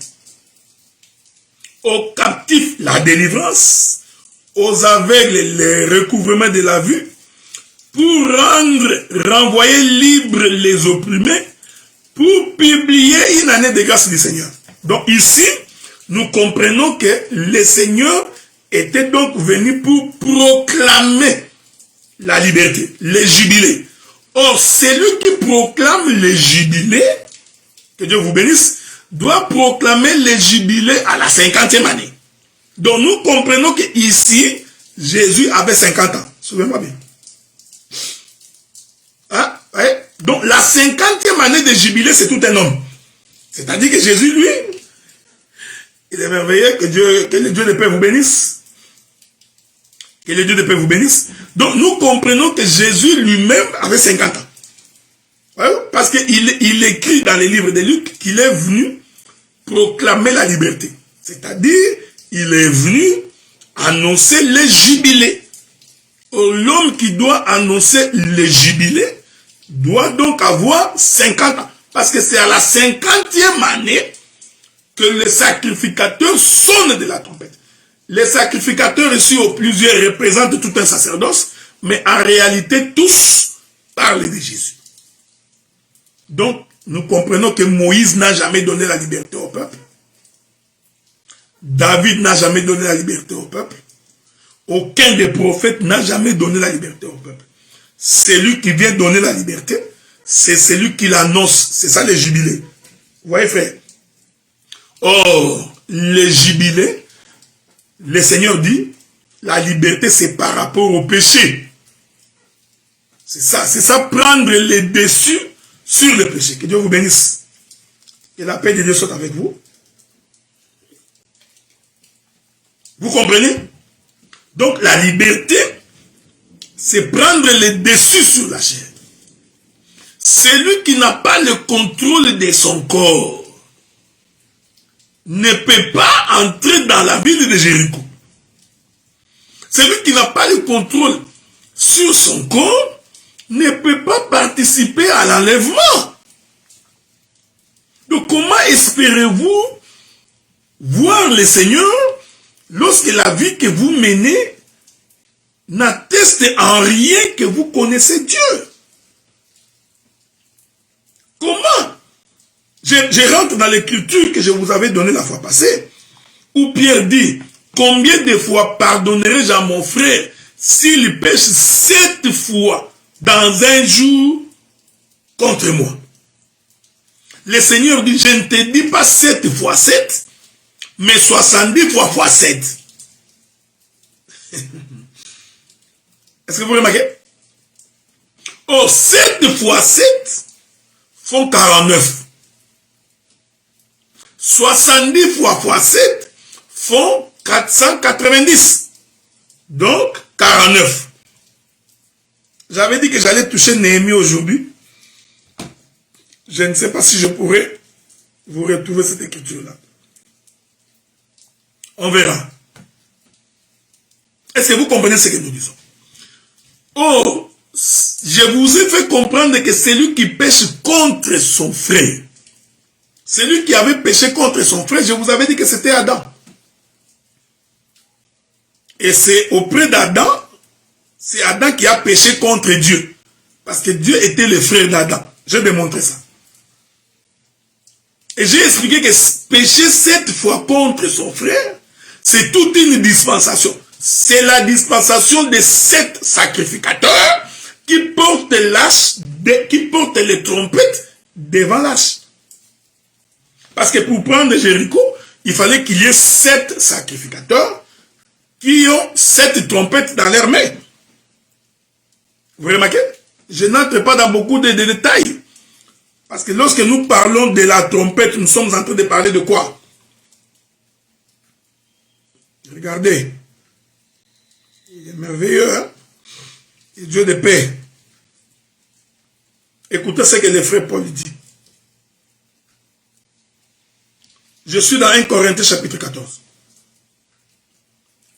aux captifs la délivrance, aux aveugles le recouvrement de la vue, pour renvoyer libres les opprimés, pour publier une année de grâce du Seigneur. Donc ici, nous comprenons que le Seigneur était donc venu pour proclamer la liberté, le jubilé. Or, celui qui proclame le jubilé, que Dieu vous bénisse, doit proclamer le jubilé à la 50e année. Donc nous comprenons qu'ici, Jésus avait 50 ans. Souvenez-moi bien. Hein? Ouais? Donc la 50e année de jubilé, c'est tout un homme. C'est-à-dire que Jésus, lui, il est merveilleux, que le Dieu de paix vous bénisse. Que le Dieu de paix vous bénisse. Donc nous comprenons que Jésus lui-même avait 50 ans. Ouais? Parce qu'il écrit dans les livres de Luc qu'il est venu proclamer la liberté. C'est-à-dire, il est venu annoncer le jubilé. L'homme qui doit annoncer le jubilé doit donc avoir 50 ans. Parce que c'est à la 50e année que les sacrificateurs sonnent de la trompette. Les sacrificateurs ici, au plusieurs, représentent tout un sacerdoce, mais en réalité, tous parlent de Jésus. Donc, nous comprenons que Moïse n'a jamais donné la liberté au peuple. David n'a jamais donné la liberté au peuple. Aucun des prophètes n'a jamais donné la liberté au peuple. Celui qui vient donner la liberté, c'est celui qui l'annonce. C'est ça le jubilé. Vous voyez, frère? Or, le jubilé, le Seigneur dit, la liberté, c'est par rapport au péché. C'est ça, prendre le dessus sur le péché. Que Dieu vous bénisse. Que la paix de Dieu soit avec vous. Vous comprenez? Donc la liberté, c'est prendre le dessus sur la chair. Celui qui n'a pas le contrôle de son corps ne peut pas entrer dans la ville de Jéricho. Celui qui n'a pas le contrôle sur son corps ne peut pas participer à l'enlèvement. Donc comment espérez-vous voir le Seigneur lorsque la vie que vous menez n'atteste en rien que vous connaissez Dieu? Comment? Je rentre dans l'écriture que je vous avais donnée la fois passée, où Pierre dit, combien de fois pardonnerai-je à mon frère s'il pêche 7 fois dans un jour contre moi? Le Seigneur dit, je ne te dis pas 7 fois 7, mais 70 fois 7. Est-ce que vous remarquez? Oh, 7 fois 7 font 49. 70 fois 7 font 490. Donc, 49. J'avais dit que j'allais toucher Néhémie aujourd'hui. Je ne sais pas si je pourrais vous retrouver cette écriture-là. On verra. Est-ce que vous comprenez ce que nous disons? Oh, je vous ai fait comprendre que celui qui pêche contre son frère, celui qui avait péché contre son frère, je vous avais dit que c'était Adam. Et c'est auprès d'Adam, c'est Adam qui a péché contre Dieu. Parce que Dieu était le frère d'Adam. Je vais démontrer ça. Et j'ai expliqué que pécher 7 fois contre son frère, c'est toute une dispensation. C'est la dispensation de 7 sacrificateurs qui portent l'âge, qui portent les trompettes devant l'âge. Parce que pour prendre Jéricho, il fallait qu'il y ait 7 sacrificateurs qui ont 7 trompettes dans leurs mains. Vous remarquez? Je n'entre pas dans beaucoup de détails. Parce que lorsque nous parlons de la trompette, nous sommes en train de parler de quoi? Regardez. Il est merveilleux, hein? Il est Dieu de paix. Écoutez ce que le frère Paul dit. Je suis dans 1 Corinthiens chapitre 14.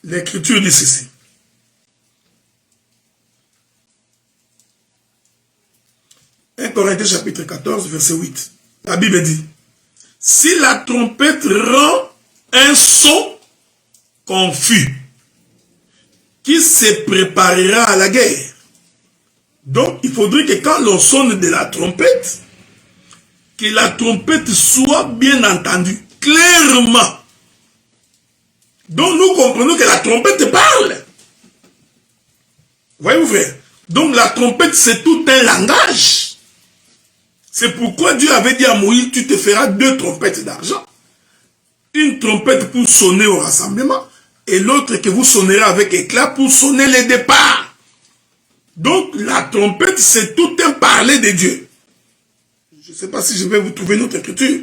L'écriture dit ceci. « 1 Corinthiens chapitre 14, verset 8. La Bible dit, « Si la trompette rend un son confus, qui se préparera à la guerre. » Donc, il faudrait que quand l'on sonne de la trompette, que la trompette soit bien entendue, clairement. Donc, nous comprenons que la trompette parle. Voyez-vous, frère? Donc, la trompette, c'est tout un langage. C'est pourquoi Dieu avait dit à Moïse, tu te feras 2 trompettes d'argent. Une trompette pour sonner au rassemblement et l'autre que vous sonnerez avec éclat pour sonner les départs. Donc, la trompette, c'est tout un parler de Dieu. Je ne sais pas si je vais vous trouver notre écriture.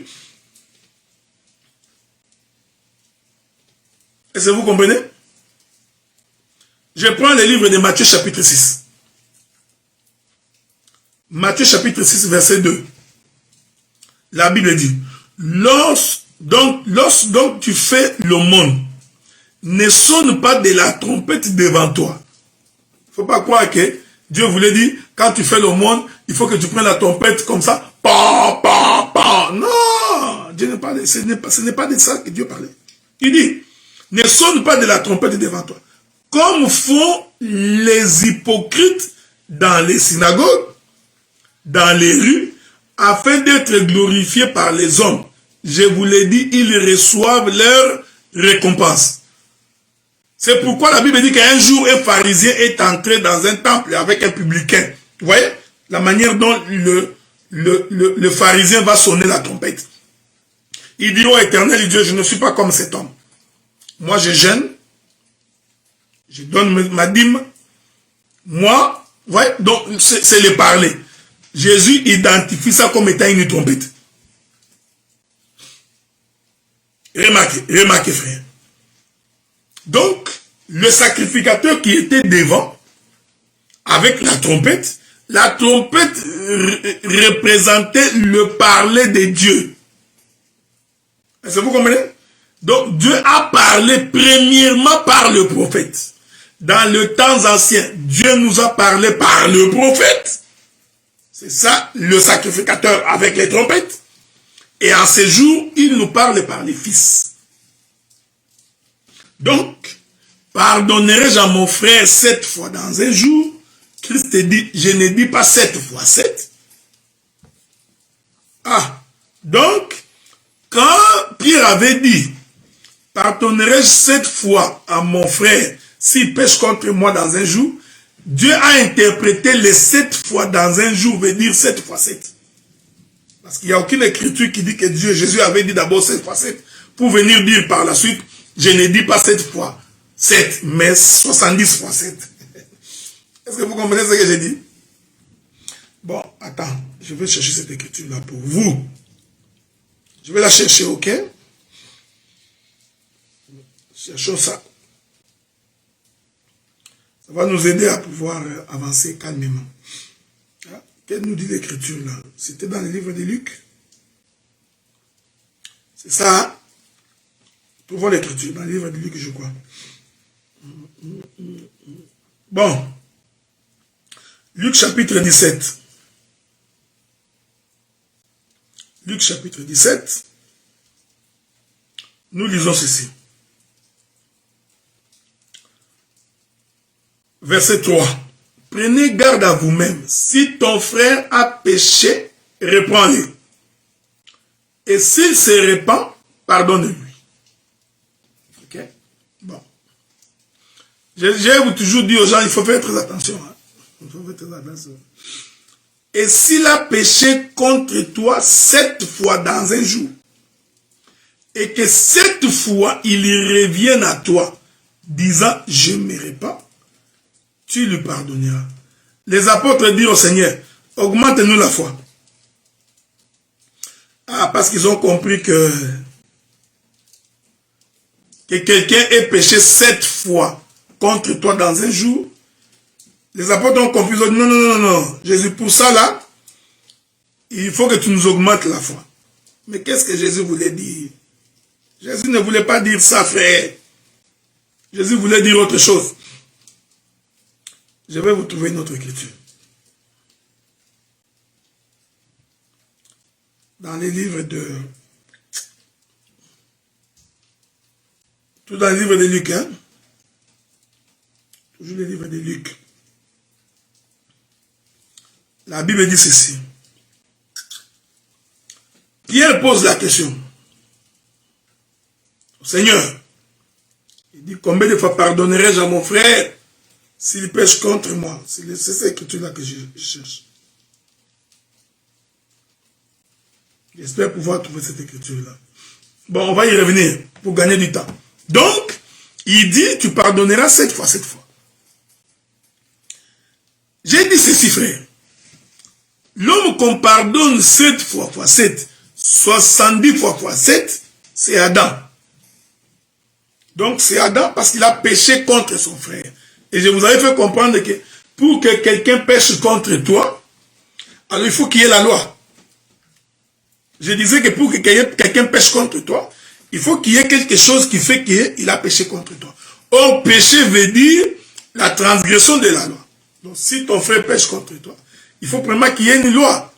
Est-ce que vous comprenez? Je prends le livre de Matthieu chapitre 6. Matthieu chapitre 6 verset 2. La Bible dit, lorsque tu fais l'aumône, ne sonne pas de la trompette devant toi. Il ne faut pas croire que Dieu voulait dire, quand tu fais l'aumône, il faut que tu prennes la trompette comme ça. Pa, pa, pa. Non, Dieu n'est pas, ce n'est pas de ça que Dieu parlait. Il dit, ne sonne pas de la trompette devant toi. Comme font les hypocrites dans les synagogues, dans les rues, afin d'être glorifiés par les hommes. Je vous l'ai dit, ils reçoivent leur récompense. C'est pourquoi la Bible dit qu'un jour, un pharisien est entré dans un temple avec un publicain. Vous voyez la manière dont le pharisien va sonner la trompette. Il dit, ô Éternel Dieu, je ne suis pas comme cet homme. Moi, je jeûne, je donne ma dîme. Moi, vous voyez, donc c'est le parler. Jésus identifie ça comme étant une trompette. Remarquez, frère. Donc, le sacrificateur qui était devant, avec la trompette représentait le parler de Dieu. Est-ce que vous comprenez? Donc, Dieu a parlé premièrement par le prophète. Dans le temps ancien, Dieu nous a parlé par le prophète. C'est ça, le sacrificateur avec les trompettes. Et en ce jour, il nous parle par les fils. Donc, pardonnerai-je à mon frère 7 fois dans un jour? Christ dit, je ne dis pas 7 fois 7. Ah, donc, quand Pierre avait dit, pardonnerai-je 7 fois à mon frère s'il pêche contre moi dans un jour, Dieu a interprété les 7 fois dans un jour, veut dire 7 fois 7. Parce qu'il n'y a aucune écriture qui dit que Jésus avait dit d'abord 7 fois 7, pour venir dire par la suite, je ne dis pas 7 fois 7, mais 70 fois 7. Est-ce que vous comprenez ce que j'ai dit? Bon, attends, je vais chercher cette écriture-là pour vous. Je vais la chercher, ok? Cherchons ça. Ça va nous aider à pouvoir avancer calmement. Qu'est-ce que nous dit l'écriture là? C'était dans le livre de Luc. C'est ça, hein? Trouvons l'écriture dans le livre de Luc, je crois. Bon. Luc chapitre 17. Luc chapitre 17. Nous lisons ceci. Verset 3. Prenez garde à vous-même. Si ton frère a péché, reprends-le. Et s'il se repent, pardonne-lui. Ok? Bon. J'ai toujours dit aux gens, il faut faire très attention. Hein? Il faut faire très attention. Et s'il a péché contre toi 7 fois dans un jour, et que 7 fois il revienne à toi, disant, je me repens, tu lui pardonneras. Les apôtres disent au Seigneur, augmente-nous la foi. Ah, parce qu'ils ont compris que quelqu'un ait péché 7 fois contre toi dans un jour. Les apôtres ont compris, ils ont dit, non, non, non, non, Jésus, pour ça là, il faut que tu nous augmentes la foi. Mais qu'est-ce que Jésus voulait dire? Jésus ne voulait pas dire ça, frère. Jésus voulait dire autre chose. Je vais vous trouver une autre écriture. Dans les livres de... Tout dans les livres de Luc, hein? Toujours les livres de Luc. La Bible dit ceci. Pierre pose la question. Seigneur, il dit, combien de fois pardonnerai-je à mon frère s'il pêche contre moi? C'est cette écriture-là que je cherche. J'espère pouvoir trouver cette écriture-là. Bon, on va y revenir pour gagner du temps. Donc, il dit, tu pardonneras 7 fois, 7 fois. J'ai dit ceci, frère. L'homme qu'on pardonne 7 fois, fois 7, 70 fois, fois 7, c'est Adam. Donc, c'est Adam parce qu'il a péché contre son frère. Et je vous avais fait comprendre que pour que quelqu'un pêche contre toi, alors il faut qu'il y ait la loi. Je disais que pour que quelqu'un pêche contre toi, il faut qu'il y ait quelque chose qui fait qu'il a péché contre toi. Or, péché veut dire la transgression de la loi. Donc, si ton frère pêche contre toi, il faut vraiment qu'il y ait une loi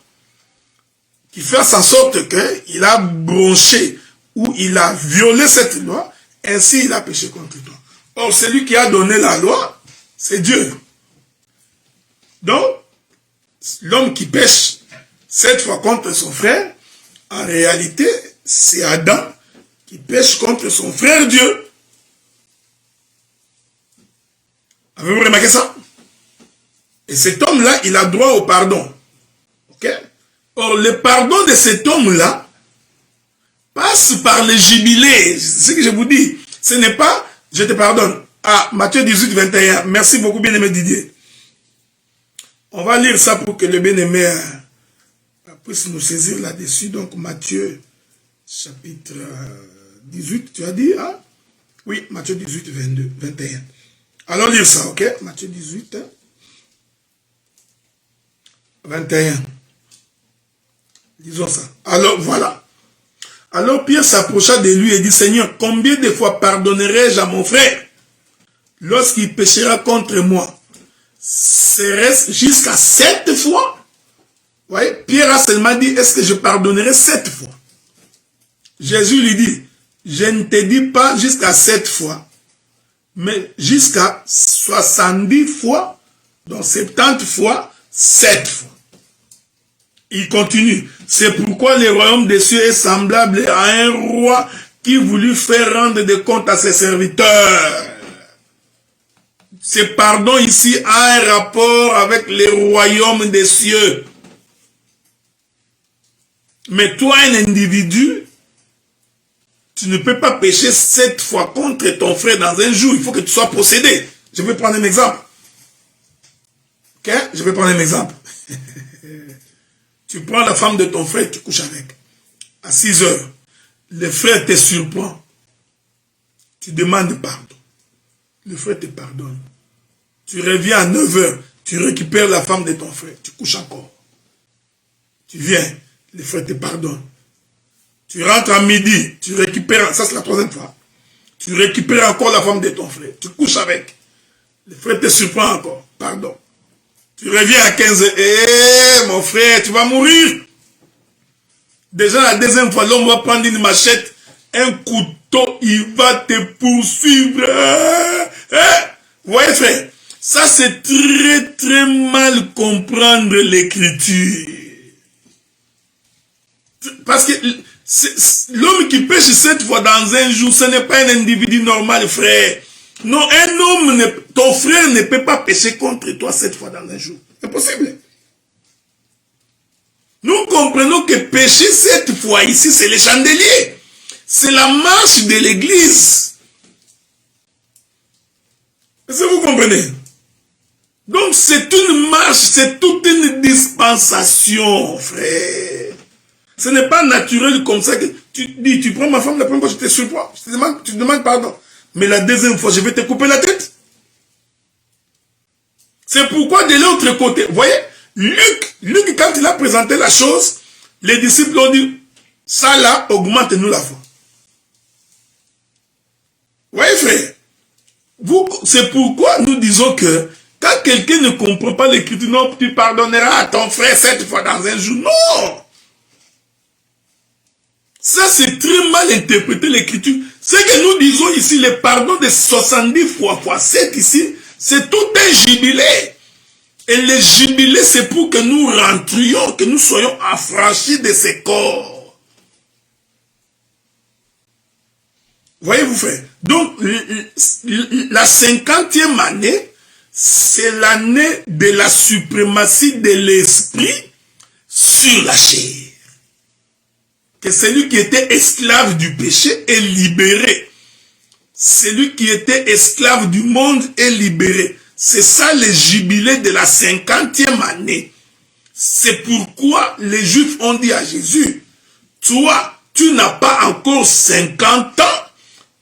qui fasse en sorte qu'il a bronché ou il a violé cette loi, ainsi il a péché contre toi. Or, celui qui a donné la loi, c'est Dieu. Donc, l'homme qui pêche 7 fois contre son frère, en réalité, c'est Adam qui pêche contre son frère Dieu. Avez-vous remarqué ça? Et cet homme-là, il a droit au pardon. Ok? Or, le pardon de cet homme-là passe par le jubilé. C'est ce que je vous dis. Ce n'est pas, je te pardonne. Ah, Matthieu 18, 21. Merci beaucoup, bien-aimé Didier. On va lire ça pour que le bien-aimé puisse nous saisir là-dessus. Donc, Matthieu, chapitre 18, tu as dit, hein? Oui, Matthieu 18, 22, 21. Allons lire ça, ok? Matthieu 18, 21. Lisons ça. Alors, voilà. Alors, Pierre s'approcha de lui et dit, Seigneur, combien de fois pardonnerai-je à mon frère lorsqu'il péchera contre moi? Serait-ce jusqu'à 7 fois? Vous voyez, Pierre a seulement dit, est-ce que je pardonnerai 7 fois? Jésus lui dit, je ne te dis pas jusqu'à 7 fois, mais jusqu'à 70 fois, donc 70 fois, 7 fois. Il continue. C'est pourquoi le royaume des cieux est semblable à un roi qui voulut faire rendre des comptes à ses serviteurs. Ce pardon ici a un rapport avec le royaume des cieux. Mais toi, un individu, tu ne peux pas pécher 7 fois contre ton frère dans un jour. Il faut que tu sois possédé. Je vais prendre un exemple. Ok? Je vais prendre un exemple. Tu prends la femme de ton frère, tu couches avec. À 6 heures, le frère te surprend. Tu demandes pardon. Le frère te pardonne. Tu reviens à 9 heures, tu récupères la femme de ton frère, tu couches encore. Tu viens, le frère te pardonne. Tu rentres à midi, tu récupères, ça c'est la 3e fois. Tu récupères encore la femme de ton frère, tu couches avec. Le frère te surprend encore, pardon. Tu reviens à 15 heures, mon frère, tu vas mourir. Déjà la 2e fois, l'homme va prendre une machette, un couteau, il va te poursuivre. Vous voyez frère, ça c'est très très mal comprendre l'écriture. Parce que l'homme qui pêche 7 fois dans un jour, ce n'est pas un individu normal, frère. Non, un homme, ton frère ne peut pas pécher contre toi 7 fois dans un jour. C'est possible. Nous comprenons que pécher 7 fois ici, c'est les chandeliers. C'est la marche de l'église. Est-ce que vous comprenez? Donc c'est une marche, c'est toute une dispensation, frère. Ce n'est pas naturel comme ça que tu dis, tu prends ma femme, la première fois je te surprends, tu demandes pardon. Mais la 2e fois, je vais te couper la tête. C'est pourquoi de l'autre côté, vous voyez, Luc, quand il a présenté la chose, les disciples ont dit, ça là, augmente-nous la foi. Vous voyez, frère, c'est pourquoi nous disons que quand quelqu'un ne comprend pas l'écriture, non, tu pardonneras à ton frère 7 fois dans un jour. Non! Ça, c'est très mal interprété l'écriture. Ce que nous disons ici, le pardon de 70 fois 7 ici, c'est tout un jubilé. Et le jubilé, c'est pour que nous rentrions, que nous soyons affranchis de ces corps. Voyez-vous, frère? Donc, la 50e année, c'est l'année de la suprématie de l'esprit sur la chair. Que celui qui était esclave du péché est libéré. Celui qui était esclave du monde est libéré. C'est ça le jubilé de la 50e année. C'est pourquoi les Juifs ont dit à Jésus, toi, tu n'as pas encore 50 ans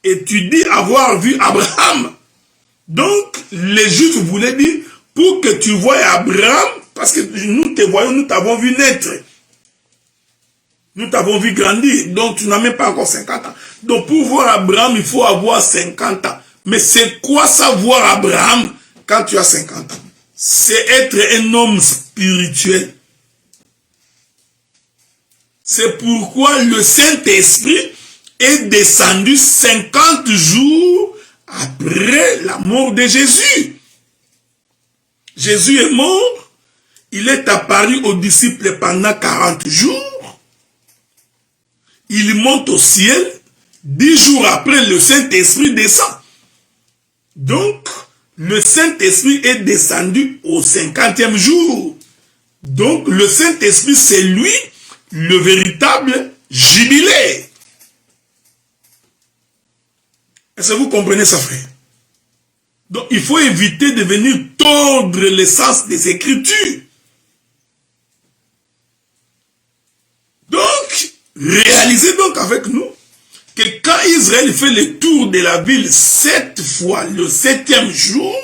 et tu dis avoir vu Abraham. Donc, les Juifs voulaient dire, pour que tu voies Abraham, parce que nous te voyons, nous t'avons vu naître. Nous t'avons vu grandir, donc tu n'as même pas encore 50 ans. Donc pour voir Abraham, il faut avoir 50 ans. Mais c'est quoi ça voir Abraham quand tu as 50 ans? C'est être un homme spirituel. C'est pourquoi le Saint-Esprit est descendu 50 jours après la mort de Jésus. Jésus est mort, il est apparu aux disciples pendant 40 jours. Il monte au ciel, 10 jours après, le Saint-Esprit descend. Donc, le Saint-Esprit est descendu au 50e jour. Donc, le Saint-Esprit, c'est lui, le véritable jubilé. Est-ce que vous comprenez ça, frère? Donc, il faut éviter de venir tordre l'essence des Écritures. Donc, réalisez donc avec nous que quand Israël fait le tour de la ville 7 fois le 7e jour,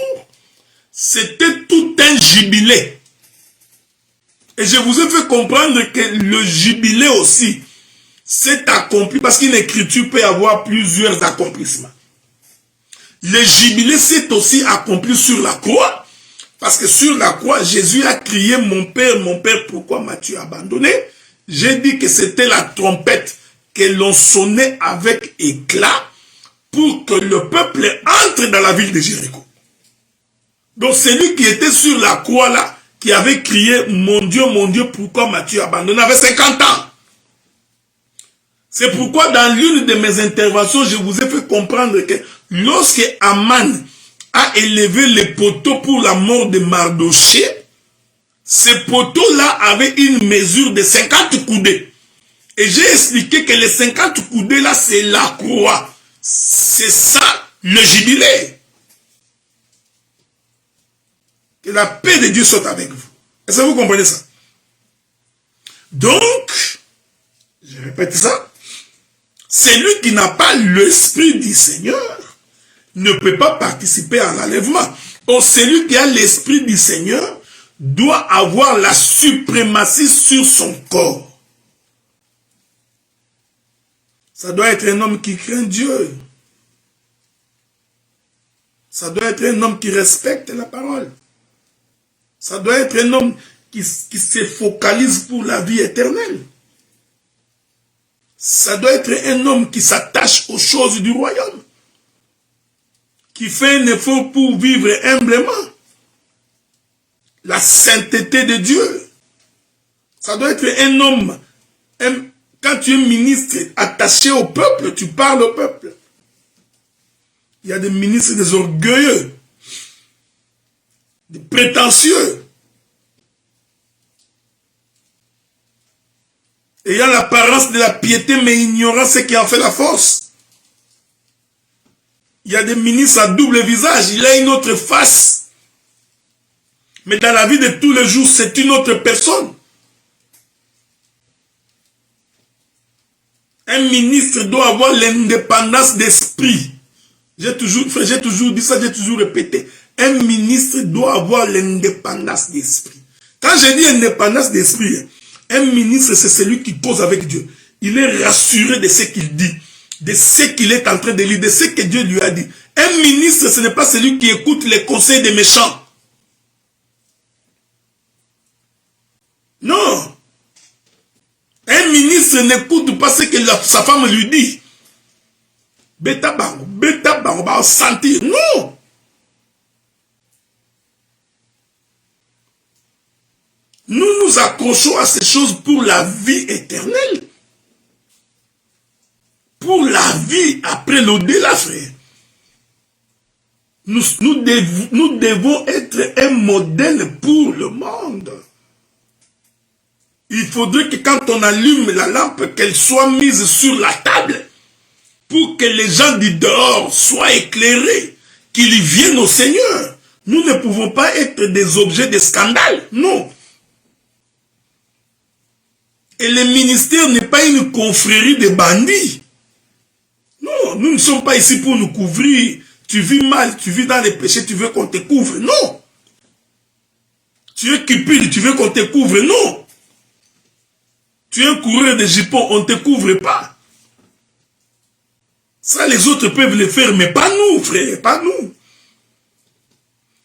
c'était tout un jubilé. Et je vous ai fait comprendre que le jubilé aussi s'est accompli parce qu'une écriture peut avoir plusieurs accomplissements. Le jubilé s'est aussi accompli sur la croix parce que sur la croix, Jésus a crié « Mon Père, pourquoi m'as-tu abandonné ?» J'ai dit que c'était la trompette que l'on sonnait avec éclat pour que le peuple entre dans la ville de Jéricho. Donc celui qui était sur la croix là, qui avait crié, mon Dieu, pourquoi m'as-tu abandonné, avait 50 ans. C'est pourquoi dans l'une de mes interventions, je vous ai fait comprendre que lorsque Aman a élevé les poteaux pour la mort de Mardoché, ces poteaux-là avaient une mesure de 50 coudées. Et j'ai expliqué que les 50 coudées-là, c'est la croix. C'est ça, le jubilé. Que la paix de Dieu soit avec vous. Est-ce que vous comprenez ça? Donc, je répète ça, celui qui n'a pas l'esprit du Seigneur ne peut pas participer à l'enlèvement. Or, celui qui a l'esprit du Seigneur doit avoir la suprématie sur son corps. Ça doit être un homme qui craint Dieu. Ça doit être un homme qui respecte la parole. Ça doit être un homme qui se focalise pour la vie éternelle. Ça doit être un homme qui s'attache aux choses du royaume. Qui fait un effort pour vivre humblement. La sainteté de Dieu. Ça doit être un homme. Quand tu es ministre attaché au peuple, tu parles au peuple. Il y a des ministres des orgueilleux, des prétentieux, ayant l'apparence de la piété mais ignorant ce qui en fait la force. Il y a des ministres à double visage, il a une autre face. Mais dans la vie de tous les jours, c'est une autre personne. Un ministre doit avoir l'indépendance d'esprit. J'ai toujours dit ça, j'ai toujours répété. Un ministre doit avoir l'indépendance d'esprit. Quand je dis indépendance d'esprit, un ministre, c'est celui qui cause avec Dieu. Il est rassuré de ce qu'il dit, de ce qu'il est en train de lire, de ce que Dieu lui a dit. Un ministre, ce n'est pas celui qui écoute les conseils des méchants. Non. Un ministre n'écoute pas ce que sa femme lui dit. Beta bango, va sentir. Non. Nous nous accrochons à ces choses pour la vie éternelle. Pour la vie après l'au-delà, frère. Nous devons être un modèle pour le monde. Il faudrait que quand on allume la lampe, qu'elle soit mise sur la table pour que les gens du dehors soient éclairés, qu'ils viennent au Seigneur. Nous ne pouvons pas être des objets de scandale, non. Et le ministère n'est pas une confrérie de bandits. Non, nous ne sommes pas ici pour nous couvrir. Tu vis mal, tu vis dans les péchés, tu veux qu'on te couvre. Non. Tu es cupide, tu veux qu'on te couvre. Non. Tu es un coureur de jupons, on ne te couvre pas. Ça, les autres peuvent le faire, mais pas nous, frère, pas nous.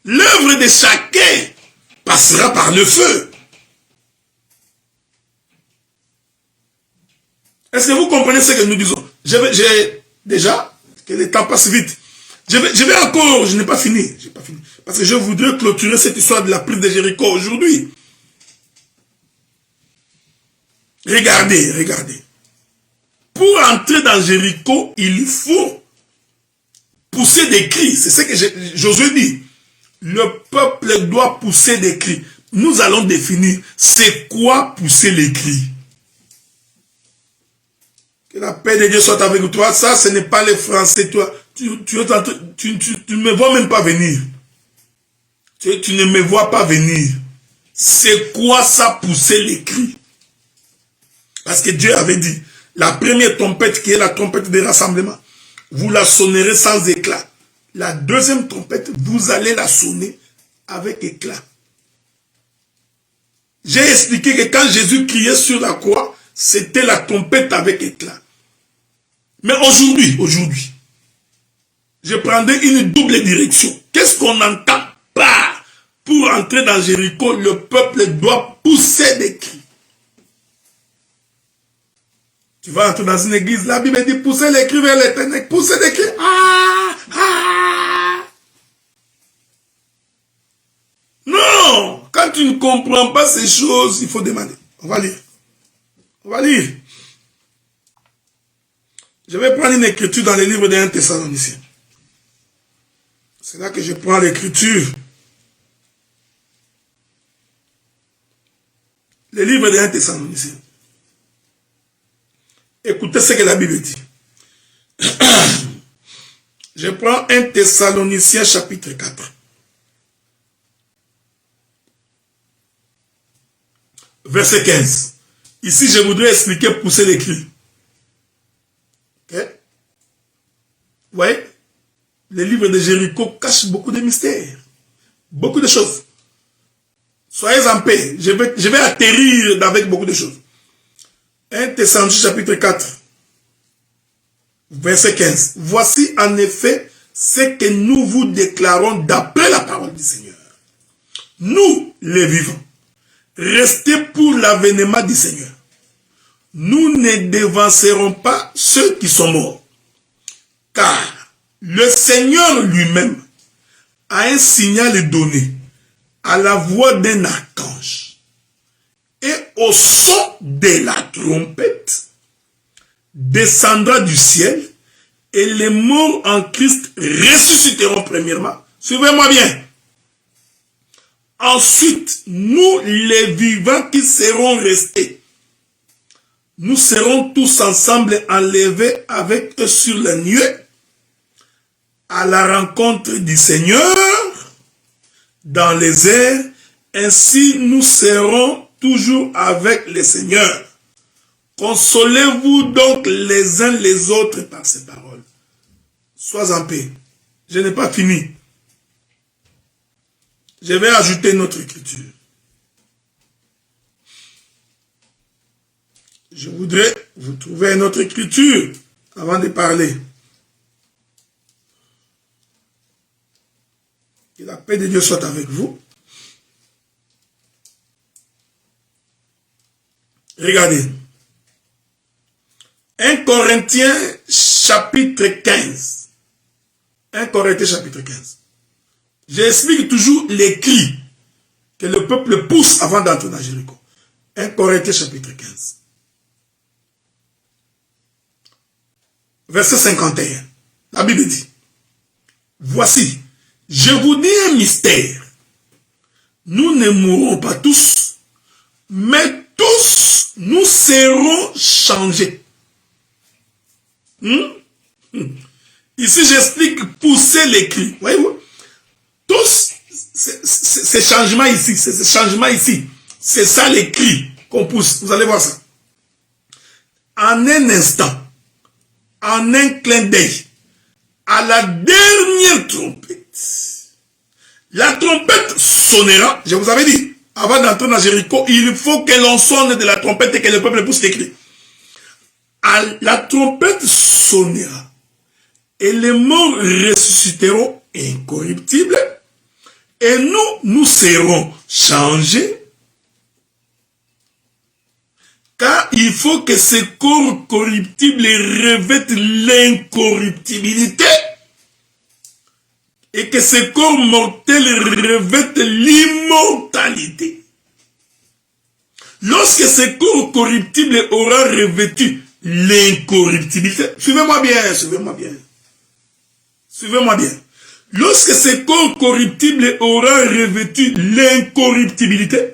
L'œuvre de chacun passera par le feu. Est-ce que vous comprenez ce que nous disons? Déjà, que le temps passe vite. Je vais encore, je n'ai pas fini. Parce que je voudrais clôturer cette histoire de la prise de Jéricho aujourd'hui. Regardez. Pour entrer dans Jéricho, il faut pousser des cris. C'est ce que Josué dit. Le peuple doit pousser des cris. Nous allons définir c'est quoi pousser les cris. Que la paix de Dieu soit avec toi. Ça, ce n'est pas les Français. Toi, tu ne me vois même pas venir. Tu ne me vois pas venir. C'est quoi ça pousser les cris? Parce que Dieu avait dit, la première trompette qui est la trompette des rassemblements, vous la sonnerez sans éclat. La deuxième trompette, vous allez la sonner avec éclat. J'ai expliqué que quand Jésus criait sur la croix, c'était la trompette avec éclat. Mais aujourd'hui, je prendrai une double direction. Qu'est-ce qu'on entend par pour entrer dans Jéricho? Le peuple doit pousser des cris. Tu vas entrer dans une église, la Bible dit poussez les cris vers l'éternel, poussez les cris. Non, quand tu ne comprends pas ces choses, il faut demander. On va lire. On va lire. Je vais prendre une écriture dans les livres des 1 Thessaloniciens. C'est là que je prends l'écriture. Les livres des 1 Thessaloniciens. Écoutez ce que la Bible dit. Je prends 1 Thessaloniciens chapitre 4. Verset 15. Ici, je voudrais expliquer, pousser les cris. Ok? Vous voyez? Les livres de Jéricho cachent beaucoup de mystères. Beaucoup de choses. Soyez en paix. Je vais atterrir avec beaucoup de choses. 1 Thessaloniciens chapitre 4. Verset 15. Voici en effet ce que nous vous déclarons d'après la parole du Seigneur. Nous, les vivants, restez pour l'avènement du Seigneur. Nous ne devancerons pas ceux qui sont morts. Car le Seigneur lui-même a un signal donné à la voix d'un archange et au son de la trompette descendra du ciel et les morts en Christ ressusciteront premièrement. Suivez-moi bien. Ensuite, nous les vivants qui serons restés, nous serons tous ensemble enlevés avec eux sur les nuées à la rencontre du Seigneur dans les airs. Ainsi, nous serons toujours avec le Seigneur. Consolez-vous donc les uns les autres par ces paroles. Sois en paix. Je n'ai pas fini. Je vais ajouter notre écriture. Je voudrais vous trouver une autre écriture avant de parler. Que la paix de Dieu soit avec vous. Regardez. 1 Corinthiens chapitre 15. 1 Corinthiens chapitre 15. J'explique toujours les cris que le peuple pousse avant d'entrer dans Jéricho. 1 Corinthiens chapitre 15. Verset 51. La Bible dit, voici, je vous dis un mystère. Nous ne mourrons pas tous, mais tous nous serons changés. Ici, j'explique pousser les cris. Voyez-vous? Tous, ces changements ici, c'est ça les cris qu'on pousse. Vous allez voir ça. En un instant, en un clin d'œil, à la dernière trompette, la trompette sonnera. Je vous avais dit, avant d'entrer dans Jéricho, il faut que l'on sonne de la trompette et que le peuple pousse les cris. La trompette sonnera et les morts ressusciteront incorruptibles et nous serons changés, car il faut que ce corps corruptible revête l'incorruptibilité et que ce corps mortel revête l'immortalité. Lorsque ce corps corruptible aura revêtu l'incorruptibilité, suivez-moi bien, suivez-moi bien, suivez-moi bien. Lorsque ce corps corruptible aura revêtu l'incorruptibilité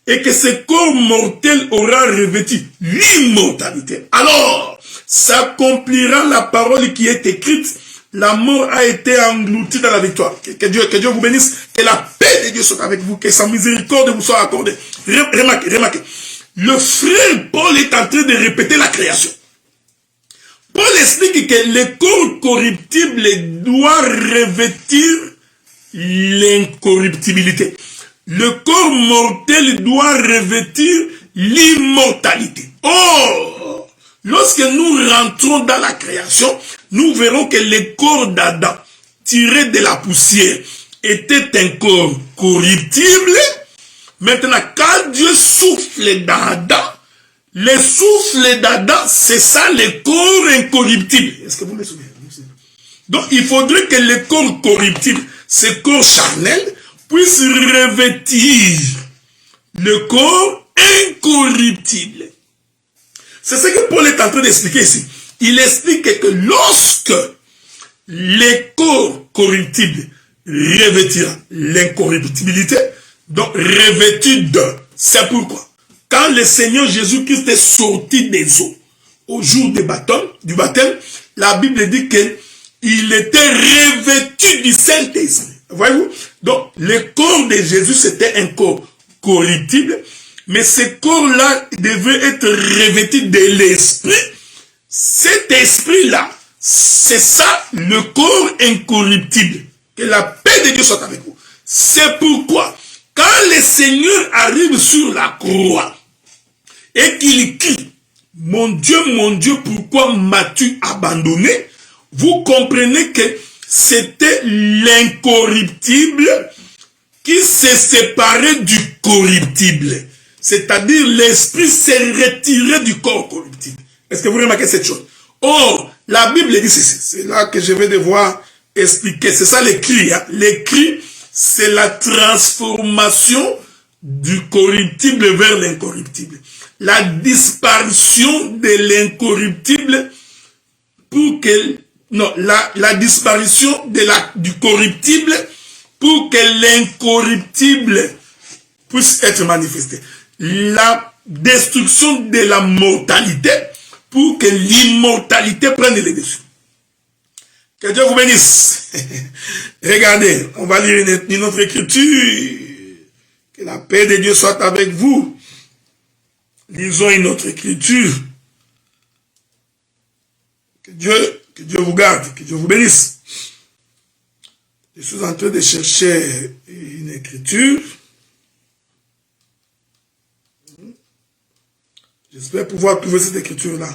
et que ce corps mortel aura revêtu l'immortalité, alors s'accomplira la parole qui est écrite. La mort a été engloutie dans la victoire. Que Dieu vous bénisse, que la paix de Dieu soit avec vous, que sa miséricorde vous soit accordée. Remarquez. Le frère Paul est en train de répéter la création. Paul explique que le corps corruptible doit revêtir l'incorruptibilité. Le corps mortel doit revêtir l'immortalité. Oh! Lorsque nous rentrons dans la création, nous verrons que le corps d'Adam, tiré de la poussière, était un corps corruptible. Maintenant, quand Dieu souffle dans Adam, Le souffle d'Adam, c'est ça le corps incorruptible. Est-ce que vous me souvenez? Donc, il faudrait que le corps corruptible, ce corps charnel, puisse revêtir le corps incorruptible. C'est ce que Paul est en train d'expliquer ici. Il explique que lorsque le corps corruptible revêtira l'incorruptibilité, donc revêtu de, c'est pourquoi, quand le Seigneur Jésus-Christ est sorti des eaux, au jour du baptême, la Bible dit qu'il était revêtu du Saint-Esprit. Voyez-vous? Donc, le corps de Jésus, c'était un corps corruptible, mais ce corps-là devait être revêtu de l'Esprit. Cet esprit-là, c'est ça, le corps incorruptible. Que la paix de Dieu soit avec vous. C'est pourquoi, quand le Seigneur arrive sur la croix, et qu'il crie, mon Dieu, pourquoi m'as-tu abandonné? Vous comprenez que c'était l'incorruptible qui s'est séparé du corruptible. C'est-à-dire l'esprit s'est retiré du corps corruptible. Est-ce que vous remarquez cette chose? Or, la Bible dit ceci. C'est là que je vais devoir expliquer. C'est ça l'écrit. Hein? L'écrit, c'est la transformation du corruptible vers l'incorruptible. La disparition de l'incorruptible pour que... Non, la disparition du corruptible pour que l'incorruptible puisse être manifesté. La destruction de la mortalité pour que l'immortalité prenne le dessus. Que Dieu vous bénisse. Regardez, on va lire une autre écriture. Que la paix de Dieu soit avec vous. Lisons une autre écriture. Que Dieu vous garde, que Dieu vous bénisse. Je suis en train de chercher une écriture. J'espère pouvoir trouver cette écriture-là.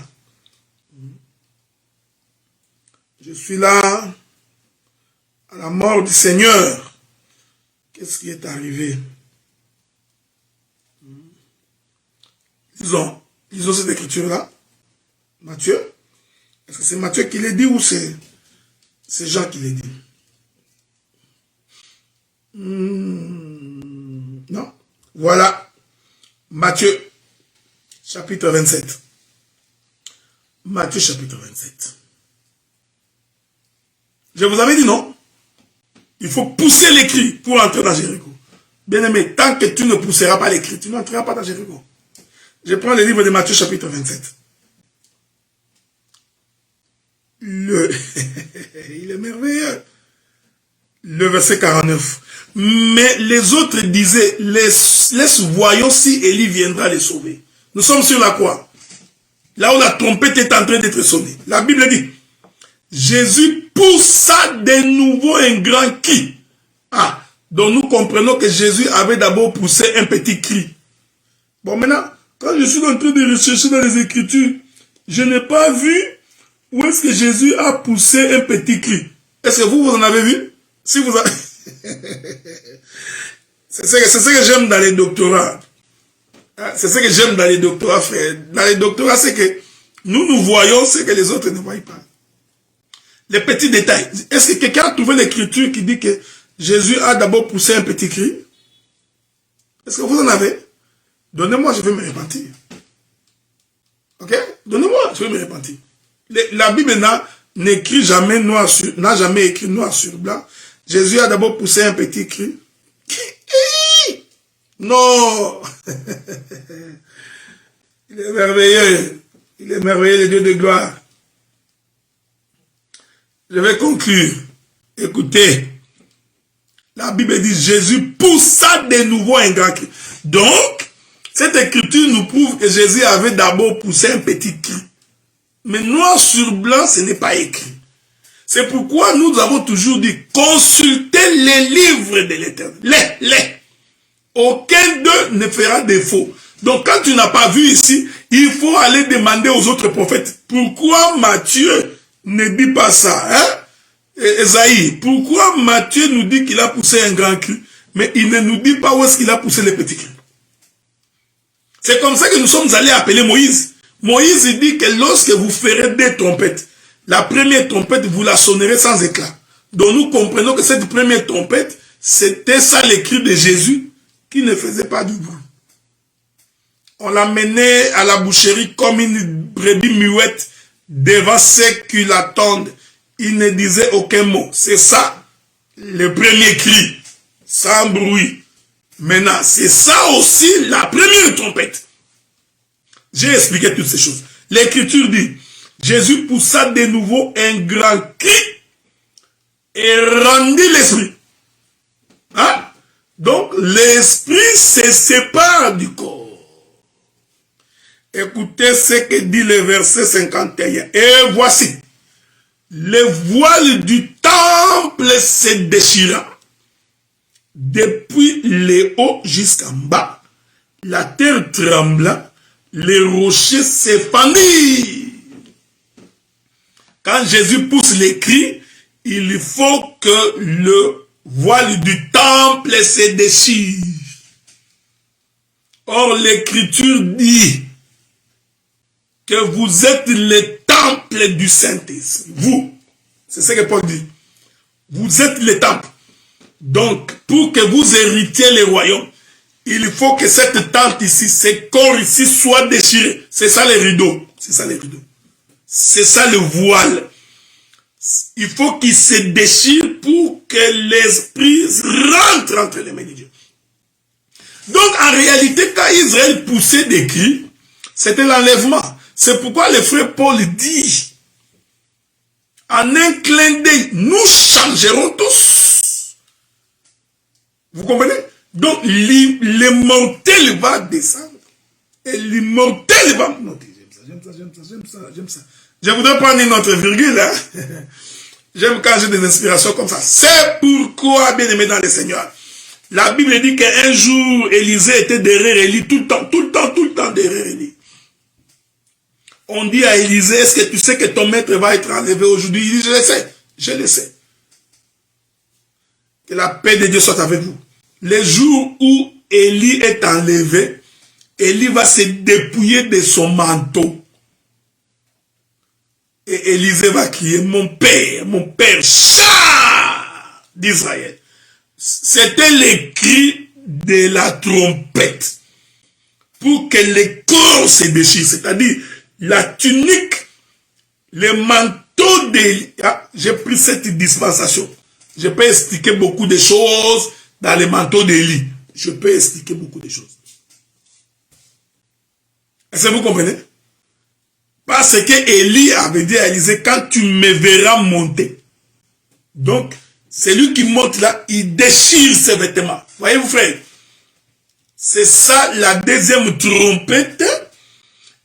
Je suis là, à la mort du Seigneur. Qu'est-ce qui est arrivé? Lisons cette écriture-là. Matthieu. Est-ce que c'est Matthieu qui l'a dit ou c'est Jean qui l'a dit? Non. Voilà. Matthieu, chapitre 27. Matthieu, chapitre 27. Je vous avais dit non. Il faut pousser l'écrit pour entrer dans Jéricho. Bien aimé, tant que tu ne pousseras pas l'écrit, tu n'entreras pas dans Jéricho. Je prends le livre de Matthieu, chapitre 27. Il est merveilleux. Le verset 49. Mais les autres disaient, laisse voyons si Élie viendra les sauver. Nous sommes sur la croix. Là où la trompette est en train d'être sonnée. La Bible dit, Jésus poussa de nouveau un grand cri. Ah, donc nous comprenons que Jésus avait d'abord poussé un petit cri. Bon, maintenant, quand je suis en train de rechercher dans les Écritures, je n'ai pas vu où est-ce que Jésus a poussé un petit cri. Est-ce que vous en avez vu? Si vous avez... C'est ce que j'aime dans les doctorats. C'est ce que j'aime dans les doctorats, frère. Dans les doctorats, c'est que nous voyons ce que les autres ne voient pas. Les petits détails. Est-ce que quelqu'un a trouvé l'écriture qui dit que Jésus a d'abord poussé un petit cri? Est-ce que vous en avez? Donnez-moi, je vais me repentir. Ok? Donnez-moi, je vais me repentir. La Bible n'écrit jamais n'a jamais écrit noir sur blanc. Jésus a d'abord poussé un petit cri. Non! Il est merveilleux. Il est merveilleux, le Dieu de gloire. Je vais conclure. Écoutez. La Bible dit, Jésus poussa de nouveau un grand cri. Donc, cette écriture nous prouve que Jésus avait d'abord poussé un petit cri. Mais noir sur blanc, ce n'est pas écrit. C'est pourquoi nous avons toujours dit, consultez les livres de l'Éternel. Les. Aucun d'eux ne fera défaut. Donc quand tu n'as pas vu ici, il faut aller demander aux autres prophètes. Pourquoi Matthieu ne dit pas ça, hein? Esaïe, pourquoi Matthieu nous dit qu'il a poussé un grand cri, mais il ne nous dit pas où est-ce qu'il a poussé les petits cris? C'est comme ça que nous sommes allés appeler Moïse. Moïse dit que lorsque vous ferez des trompettes, la première trompette, vous la sonnerez sans éclat. Donc nous comprenons que cette première trompette, c'était ça le cri de Jésus qui ne faisait pas du bruit. On l'a mené à la boucherie comme une brebis muette devant ceux qui l'attendent. Il ne disait aucun mot. C'est ça le premier cri, sans bruit. Maintenant, c'est ça aussi la première trompette. J'ai expliqué toutes ces choses. L'Écriture dit, Jésus poussa de nouveau un grand cri et rendit l'esprit. Hein? Donc, l'esprit se sépare du corps. Écoutez ce que dit le verset 51. Et voici, le voile du temple se déchira. Depuis les hauts jusqu'en bas, la terre trembla, les rochers s'épandirent. Quand Jésus pousse les cris, il faut que le voile du temple se déchire. Or, l'Écriture dit que vous êtes le temple du Saint-Esprit. Vous, c'est ce que Paul dit. Vous êtes le temple. Donc, pour que vous héritiez le royaume, il faut que cette tente ici, ce corps ici soit déchiré. C'est ça les rideaux. C'est ça les rideaux. C'est ça le voile. Il faut qu'il se déchire pour que l'esprit rentre entre les mains de Dieu. Donc, en réalité, quand Israël poussait des cris, c'était l'enlèvement. C'est pourquoi le frère Paul dit, en un clin d'œil, nous changerons tous. Vous comprenez? Donc, l'immortel va descendre. Et l'immortel va monter. J'aime ça. Je voudrais prendre une autre virgule. Hein? J'aime quand j'ai des inspirations comme ça. C'est pourquoi, bien aimé dans le Seigneur, la Bible dit qu'un jour, Élisée était derrière Élie, tout le temps derrière Élie. On dit à Élisée, est-ce que tu sais que ton maître va être enlevé aujourd'hui? Il dit, je le sais. Que la paix de Dieu soit avec vous. Le jour où Élie est enlevé, Élie va se dépouiller de son manteau. Et Élisée va crier, mon père, chat d'Israël. C'était le cri de la trompette. Pour que le corps se déchire, c'est-à-dire la tunique, le manteau d'Élie. Ah, j'ai pris cette dispensation. Je peux expliquer beaucoup de choses dans le manteau d'Élie. Je peux expliquer beaucoup de choses. Est-ce que vous comprenez? Parce que Élie avait dit à Élisée, quand tu me verras monter. Donc, celui qui monte là, il déchire ses vêtements. Voyez-vous, frère? C'est ça la deuxième trompette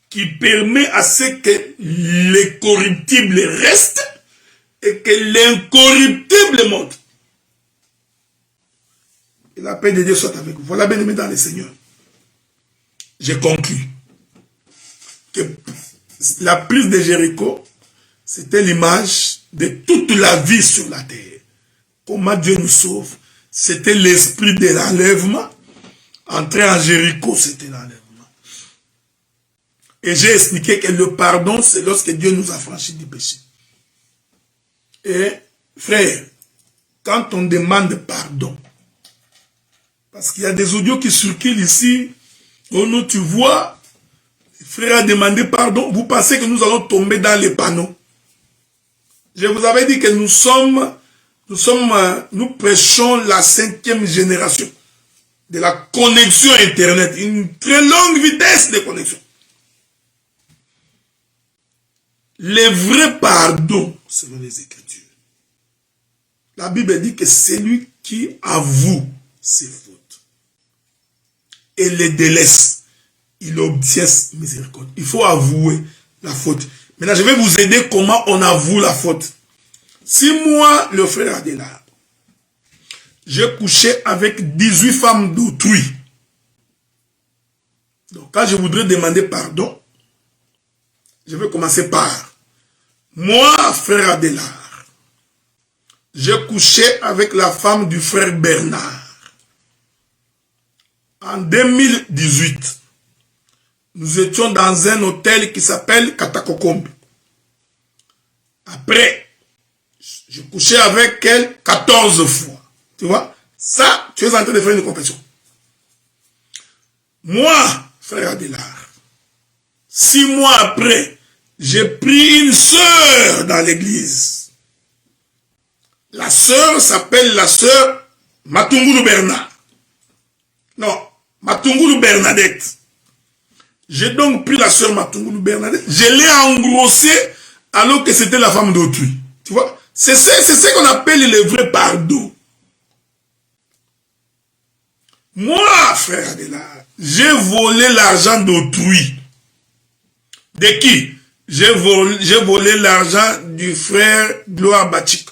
qui permet à ce que les corruptibles restent et que l'incorruptible monte. Et la paix de Dieu soit avec vous. Voilà, bien aimé dans le Seigneur. Je conclus que la prise de Jéricho, c'était l'image de toute la vie sur la terre. Comment Dieu nous sauve, c'était l'esprit de l'enlèvement. Entrer en Jéricho, c'était l'enlèvement. Et j'ai expliqué que le pardon, c'est lorsque Dieu nous a franchi du péché. Et, frère, quand on demande pardon, parce qu'il y a des audios qui circulent ici, où nous, tu vois, le frère a demandé pardon, vous pensez que nous allons tomber dans les panneaux. Je vous avais dit que nous prêchons la 5e génération de la connexion Internet, une très longue vitesse de connexion. Le vrai pardon, selon les Écritures. La Bible dit que celui qui avoue ses fautes et les délaisse, il obtient miséricorde. Il faut avouer la faute. Maintenant, je vais vous aider comment on avoue la faute. Si moi, le frère Adélard, j'ai couché avec 18 femmes d'autrui. Donc, quand je voudrais demander pardon, je vais commencer par moi, frère Adélard. J'ai couché avec la femme du frère Bernard. En 2018, Nous étions dans un hôtel qui s'appelle Katakokombe. Après, je couchais avec elle 14 fois. Tu vois? Ça, tu es en train de faire une confession. Moi, frère Adélard, 6 mois après, j'ai pris une sœur dans l'église. La sœur s'appelle la sœur Matungulu Bernard. Non, Matungulu Bernadette. J'ai donc pris la sœur Matungulu Bernadette. Je l'ai engrossée alors que c'était la femme d'autrui. Tu vois? C'est ce qu'on appelle le vrai pardon. Moi, frère Adélard, j'ai volé l'argent d'autrui. De qui? J'ai volé l'argent du frère Gloire Bachik.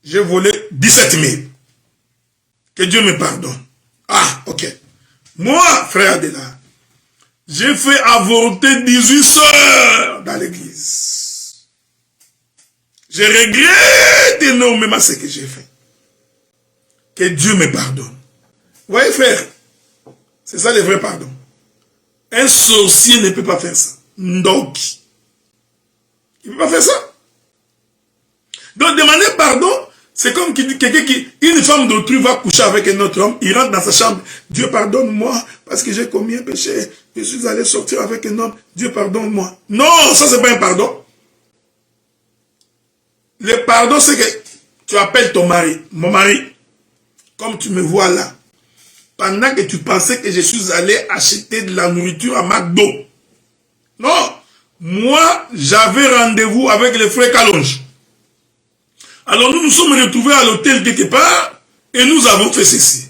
J'ai volé 17 000. Que Dieu me pardonne. Ah, ok. Moi, frère Adélard, j'ai fait avorter 18 sœurs dans l'église. Je regrette énormément ce que j'ai fait. Que Dieu me pardonne. Vous voyez, frère, c'est ça le vrai pardon. Un sorcier ne peut pas faire ça. Donc, il ne peut pas faire ça. Donc, demander pardon, c'est comme quelqu'un qui, une femme d'autrui va coucher avec un autre homme, il rentre dans sa chambre, Dieu pardonne-moi parce que j'ai commis un péché, je suis allé sortir avec un homme, Dieu pardonne-moi. Non, ça c'est pas un pardon. Le pardon, c'est que tu appelles ton mari, mon mari, comme tu me vois là, pendant que tu pensais que je suis allé acheter de la nourriture à McDo. Non, moi, j'avais rendez-vous avec le frère Kalonge. Alors nous nous sommes retrouvés à l'hôtel quelque part et nous avons fait ceci.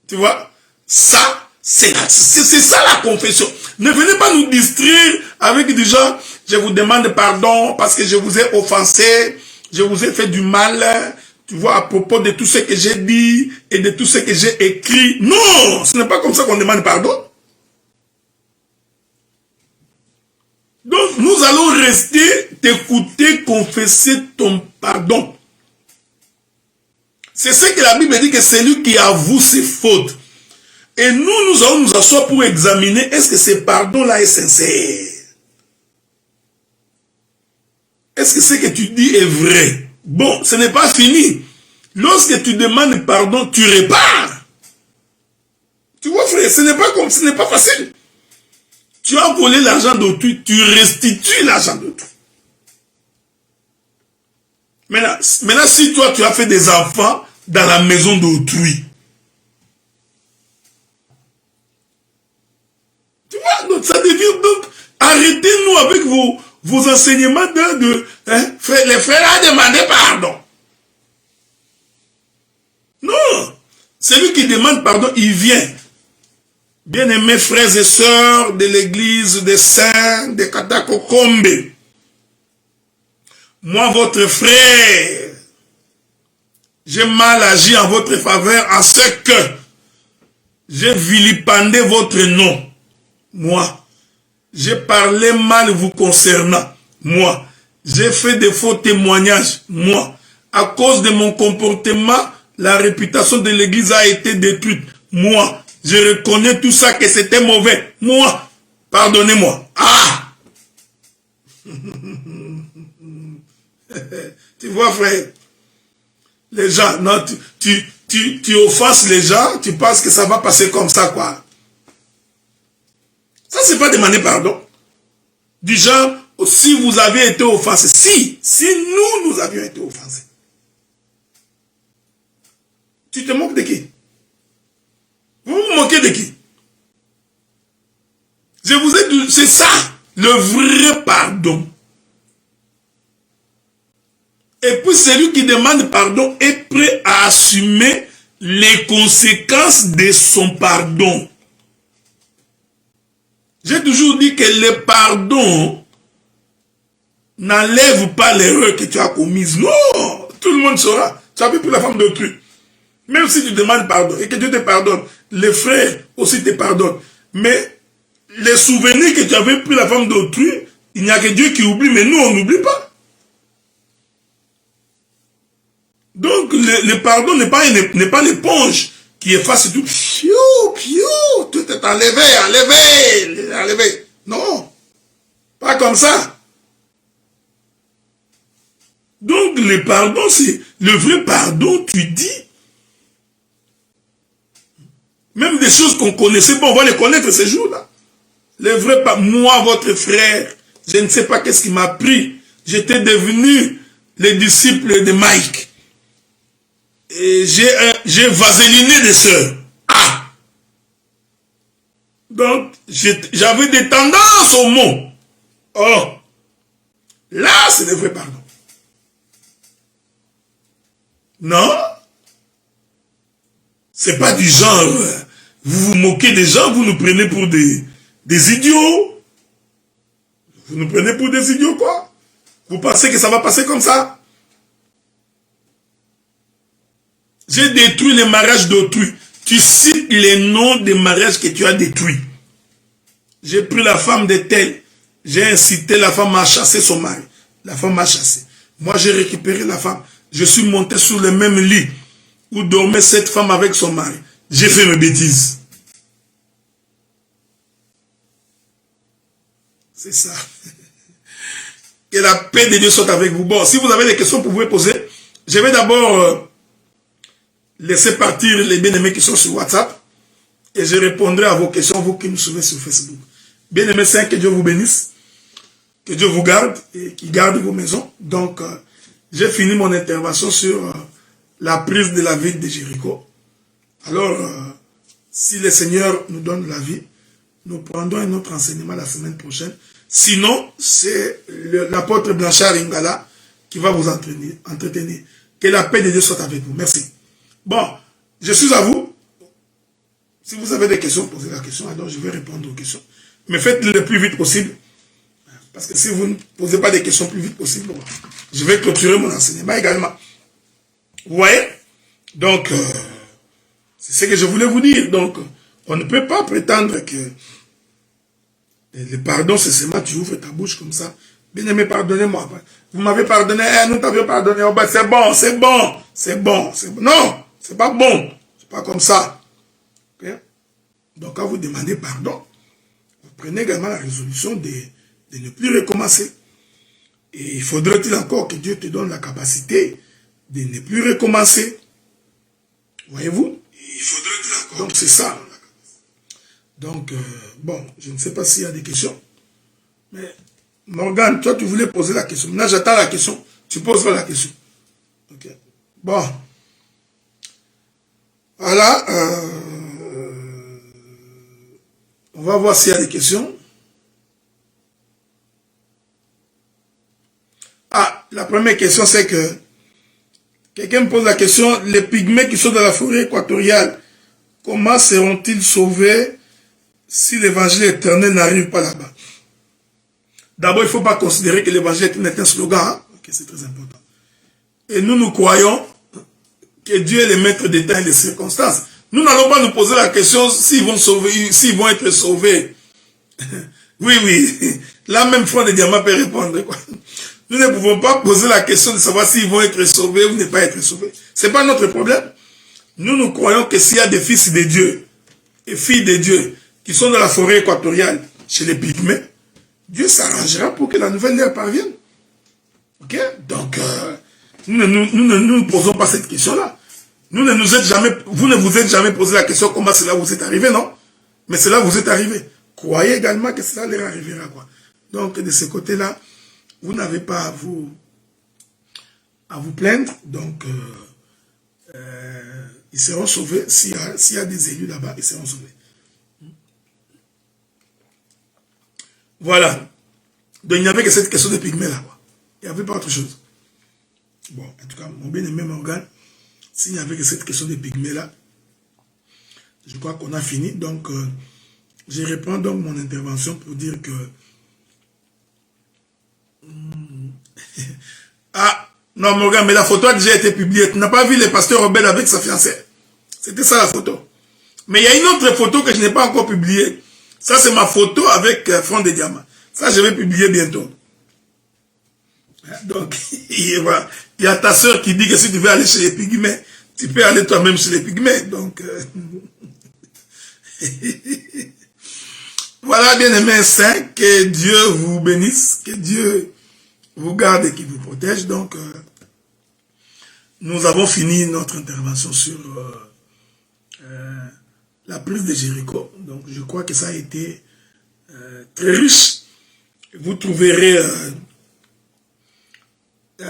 Tu vois, ça, c'est ça la confession. Ne venez pas nous distraire avec des gens, je vous demande pardon parce que je vous ai offensé, je vous ai fait du mal, tu vois, à propos de tout ce que j'ai dit et de tout ce que j'ai écrit. Non, ce n'est pas comme ça qu'on demande pardon. Donc, nous allons rester, t'écouter, confesser ton pardon. C'est ce que la Bible dit, que c'est lui qui avoue ses fautes. Et nous allons nous asseoir pour examiner, est-ce que ce pardon-là est sincère? Est-ce que ce que tu dis est vrai? Bon, ce n'est pas fini. Lorsque tu demandes pardon, tu répares. Tu vois, frère, ce n'est pas comme, ce n'est pas facile. Tu as volé l'argent d'autrui, tu restitues l'argent d'autrui. Maintenant, si toi, tu as fait des enfants dans la maison d'autrui, tu vois, donc ça devient, donc, arrêtez-nous avec vos enseignements les frères a demandé pardon. Non, celui qui demande pardon, il vient. Bien-aimés frères et sœurs de l'église des saints de Katakokombe, moi, votre frère, j'ai mal agi en votre faveur en ce que j'ai vilipendé votre nom. Moi, j'ai parlé mal vous concernant. Moi, j'ai fait de faux témoignages. Moi, à cause de mon comportement, la réputation de l'église a été détruite. Moi, je reconnais tout ça que c'était mauvais. Moi, pardonnez-moi. Ah! Tu vois, frère, les gens, non, tu offenses les gens, tu penses que ça va passer comme ça, quoi. Ça, c'est pas demander pardon. Du genre, si vous avez été offensé, si nous avions été offensés, tu te moques de qui? Vous vous moquez de qui? Je vous ai dit, c'est ça, le vrai pardon. Et puis celui qui demande pardon est prêt à assumer les conséquences de son pardon. J'ai toujours dit que le pardon n'enlève pas l'erreur que tu as commise. Non, tout le monde saura. Tu as vu pour la femme d'autrui. Même si tu demandes pardon et que Dieu te pardonne, les frères aussi te pardonnent. Mais les souvenirs que tu avais pris la femme d'autrui, il n'y a que Dieu qui oublie, mais nous on n'oublie pas. Donc le pardon n'est pas l'éponge qui efface tout. Piou, piou, tout est enlevé. Non, pas comme ça. Donc le pardon, c'est le vrai pardon, tu dis. Même des choses qu'on connaissait, bon, on va les connaître ces jours-là. Le vrai pardon, moi, votre frère, je ne sais pas qu'est-ce qui m'a pris. J'étais devenu le disciple de Mike. Et j'ai vaseliné des sœurs. Ah! Donc, j'avais des tendances au mot. Oh! Là, c'est le vrai pardon. Non? C'est pas du genre, vous vous moquez des gens, vous nous prenez pour des idiots. Vous nous prenez pour des idiots, quoi? Vous pensez que ça va passer comme ça? J'ai détruit les mariages d'autrui. Tu cites les noms des mariages que tu as détruits. J'ai pris la femme de tel. J'ai incité la femme à chasser son mari. La femme m'a chassé. Moi, j'ai récupéré la femme. Je suis monté sur le même lit où dormait cette femme avec son mari. J'ai fait mes bêtises. C'est ça. Que la paix de Dieu soit avec vous. Bon, si vous avez des questions, vous pouvez poser. Je vais d'abord laisser partir les bien-aimés qui sont sur WhatsApp. Et je répondrai à vos questions, vous qui nous suivez sur Facebook. Bien-aimés saints, que Dieu vous bénisse. Que Dieu vous garde et qu'il garde vos maisons. Donc, j'ai fini mon intervention sur la prise de la ville de Jéricho. Alors, si le Seigneur nous donne la vie, nous prendrons un autre enseignement la semaine prochaine. Sinon, c'est l'apôtre Blanchard Ingala qui va vous entretenir. Que la paix de Dieu soit avec vous. Merci. Bon, je suis à vous. Si vous avez des questions, posez la question. Alors, je vais répondre aux questions. Mais faites-le le plus vite possible. Parce que si vous ne posez pas des questions plus vite possible, je vais clôturer mon enseignement également. Vous voyez? Donc, c'est ce que je voulais vous dire. Donc, on ne peut pas prétendre que le pardon, c'est seulement tu ouvres ta bouche comme ça. Bien aimé, pardonnez-moi. Vous m'avez pardonné, nous t'avions pardonné. Oh ben, c'est bon, c'est bon, c'est bon, c'est bon. Non, c'est pas bon. C'est pas comme ça. Okay? Donc, quand vous demandez pardon, vous prenez également la résolution de ne plus recommencer. Et il faudrait-il encore que Dieu te donne la capacité de ne plus recommencer. Voyez-vous? Il faudrait-il encore. Donc, c'est ça. Donc, bon, je ne sais pas s'il y a des questions. Mais, Morgane, toi, tu voulais poser la question. Maintenant, j'attends la question. Tu poseras la question. Ok. Bon. Voilà. On va voir s'il y a des questions. Ah, la première question, c'est que quelqu'un me pose la question, les pygmées qui sont dans la forêt équatoriale, comment seront-ils sauvés si l'évangile éternel n'arrive pas là-bas? D'abord, il ne faut pas considérer que l'évangile est un slogan, hein? Okay, c'est très important. Et nous croyons que Dieu est le maître des temps et des circonstances. Nous n'allons pas nous poser la question s'ils vont être sauvés. Oui. Là même Front de Diamant peut répondre, quoi. Nous ne pouvons pas poser la question de savoir s'ils vont être sauvés ou ne pas être sauvés. Ce n'est pas notre problème. Nous croyons que s'il y a des fils de Dieu et filles de Dieu qui sont dans la forêt équatoriale chez les pygmées, Dieu s'arrangera pour que la nouvelle ère parvienne. Ok? Donc, nous ne nous posons pas cette question-là. Vous ne vous êtes jamais posé la question comment cela vous est arrivé, non? Mais cela vous est arrivé. Croyez également que cela leur arrivera, quoi. Donc, de ce côté-là, vous n'avez pas à vous plaindre. Donc, ils seront sauvés. S'il y a des élus là-bas, ils seront sauvés. Voilà. Donc, il n'y avait que cette question de pygmées là. Il n'y avait pas autre chose. Bon, en tout cas, mon bien-aimé Morgan, s'il n'y avait que cette question de pygmées là, je crois qu'on a fini. Donc, je reprends donc mon intervention pour dire que ah, non Morgan, mais la photo a déjà été publiée. Tu n'as pas vu le pasteur Robert avec sa fiancée? C'était ça la photo. Mais il y a une autre photo que je n'ai pas encore publiée. Ça, c'est ma photo avec Front de Diamant. Ça, je vais publier bientôt. Donc, il y a ta soeur qui dit que si tu veux aller chez les pygmées, Tu peux aller toi-même chez les pygmées. Donc, voilà, bien-aimés saints, que Dieu vous bénisse, que Dieu vous garde et qu'il vous protège. Donc, nous avons fini notre intervention sur la prise de Jéricho. Donc, je crois que ça a été très riche. Vous trouverez,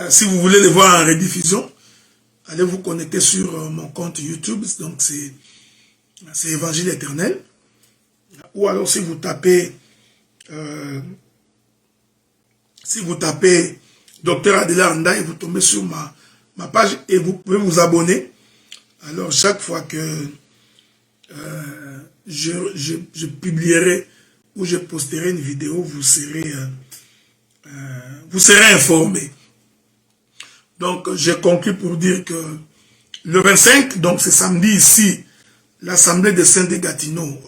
si vous voulez les voir en rediffusion, allez vous connecter sur mon compte YouTube. Donc, c'est Évangile éternel. Ou alors, si vous tapez Dr Adela Ndaye, vous tombez sur ma page et vous pouvez vous abonner. Alors, chaque fois que je publierai ou je posterai une vidéo, vous serez informés. Donc, j'ai conclu pour dire que le 25, donc c'est samedi ici, l'Assemblée des Saints de Gatineau,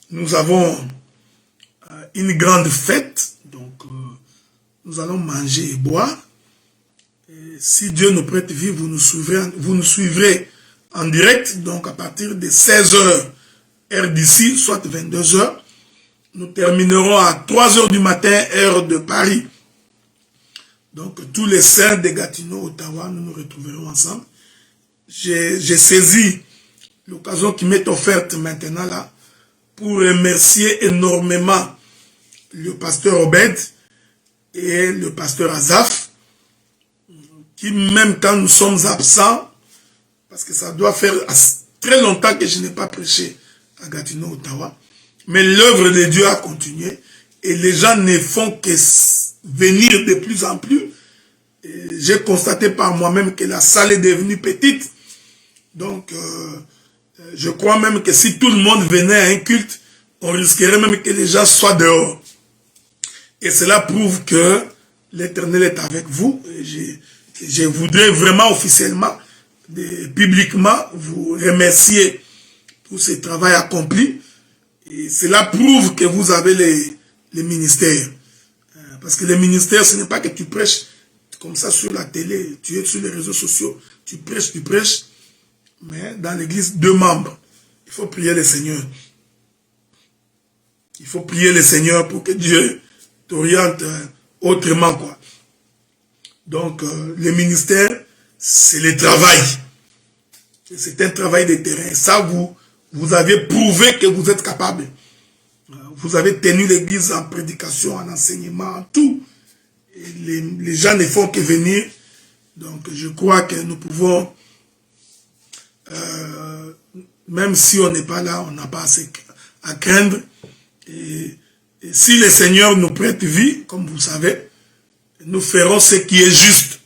nous avons une grande fête. Donc, nous allons manger et boire. Et si Dieu nous prête vie, vous nous suivrez en direct. Donc, à partir de 16h, heure d'ici, soit 22h, nous terminerons à 3h du matin, heure de Paris. Donc, tous les saints de Gatineau, Ottawa, nous nous retrouverons ensemble. J'ai saisi l'occasion qui m'est offerte maintenant là pour remercier énormément le pasteur Obed et le pasteur Azaf, qui même quand nous sommes absents, parce que ça doit faire très longtemps que je n'ai pas prêché à Gatineau, Ottawa, mais l'œuvre de Dieu a continué et les gens ne font que venir de plus en plus. J'ai constaté par moi-même que la salle est devenue petite. Donc, je crois même que si tout le monde venait à un culte, on risquerait même que les gens soient dehors. Et cela prouve que l'Éternel est avec vous. Et je voudrais vraiment officiellement, publiquement, vous remercier pour ce travail accompli. Et cela prouve que vous avez les ministères. Parce que les ministères, ce n'est pas que tu prêches comme ça sur la télé, tu es sur les réseaux sociaux, tu prêches. Mais dans l'église, 2 membres. Il faut prier le Seigneur. Il faut prier le Seigneur pour que Dieu t'oriente autrement, quoi. Donc, le ministère, c'est le travail. C'est un travail de terrain. Ça, vous avez prouvé que vous êtes capable. Vous avez tenu l'église en prédication, en enseignement, en tout. Et les gens ne font que venir. Donc, je crois que nous pouvons, même si on n'est pas là, on n'a pas assez à craindre. Et si le Seigneur nous prête vie, comme vous savez, nous ferons ce qui est juste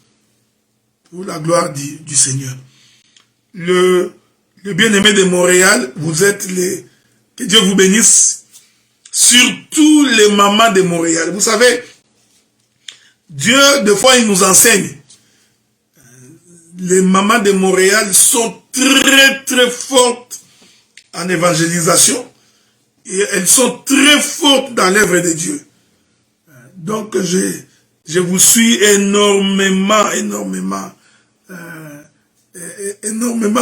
pour la gloire du Seigneur. Le bien-aimé de Montréal, vous êtes que Dieu vous bénisse, surtout les mamans de Montréal. Vous savez, Dieu, des fois, il nous enseigne. Les mamans de Montréal sont très, très fortes en évangélisation. Et elles sont très fortes dans l'œuvre de Dieu. Donc, je vous suis énormément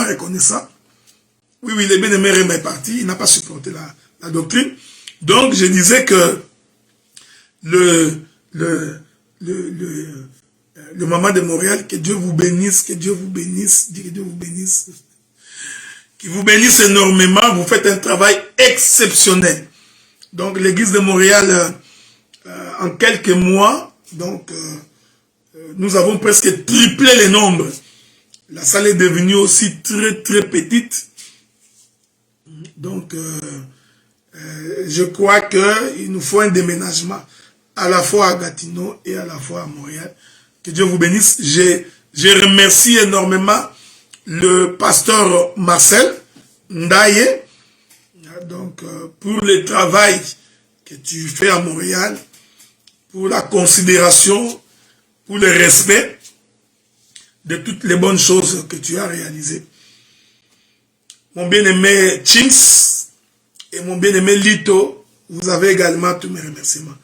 reconnaissant. Oui, le bien-aimé est parti, il n'a pas supporté la doctrine. Donc, je disais que le maman de Montréal, que Dieu vous bénisse, que Dieu vous bénisse, que Dieu vous bénisse. Qui vous bénisse énormément, vous faites un travail exceptionnel. Donc l'église de Montréal, en quelques mois, donc nous avons presque triplé les nombres. La salle est devenue aussi très très petite. Donc je crois qu'il nous faut un déménagement à la fois à Gatineau et à la fois à Montréal. Que Dieu vous bénisse. Je remercie énormément le pasteur Marcel Ndaye, donc pour le travail que tu fais à Montréal, pour la considération, pour le respect de toutes les bonnes choses que tu as réalisées. Mon bien-aimé Chims et mon bien-aimé Lito, vous avez également tous mes remerciements.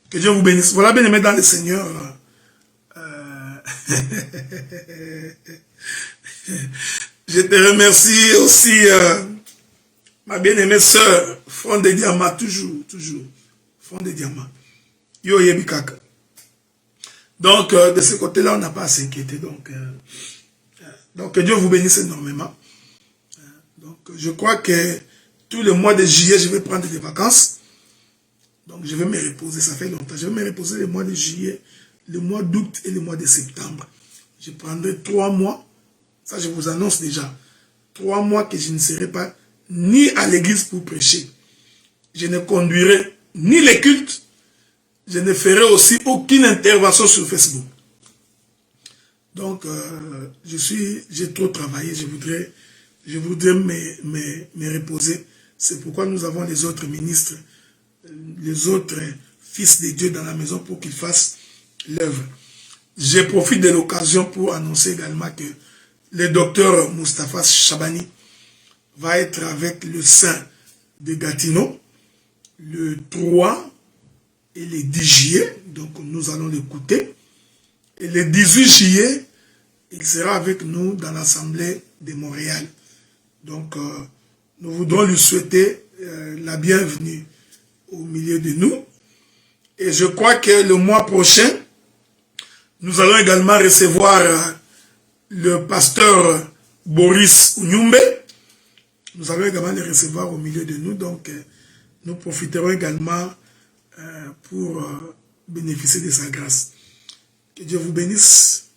Que Dieu vous bénisse. Voilà, bien-aimé dans le Seigneur. Je te remercie aussi, ma bien-aimée sœur, Front des Diamants, toujours. Front des Diamants. Yo Yebikaka. Donc, de ce côté-là, on n'a pas à s'inquiéter. Donc, que Dieu vous bénisse énormément. Donc, je crois que tout le mois de juillet, je vais prendre des vacances. Donc, je vais me reposer. Ça fait longtemps. Je vais me reposer le mois de juillet, le mois d'août et le mois de septembre. Je prendrai 3 mois. Ça, je vous annonce déjà. 3 mois que je ne serai pas ni à l'église pour prêcher. Je ne conduirai ni les cultes. Je ne ferai aussi aucune intervention sur Facebook. Donc, j'ai trop travaillé. Je voudrais me reposer. C'est pourquoi nous avons les autres ministres, les autres fils de Dieu dans la maison pour qu'ils fassent l'œuvre. Je profite de l'occasion pour annoncer également que le docteur Moustapha Chabani va être avec le Saint de Gatineau le 3 et le 10 juillet. Donc nous allons l'écouter. Et le 18 juillet, il sera avec nous dans l'Assemblée de Montréal. Donc nous voudrons lui souhaiter la bienvenue au milieu de nous. Et je crois que le mois prochain, nous allons également recevoir le pasteur Boris Unyumbe. Nous allons également le recevoir au milieu de nous. Donc, nous profiterons également pour bénéficier de sa grâce. Que Dieu vous bénisse.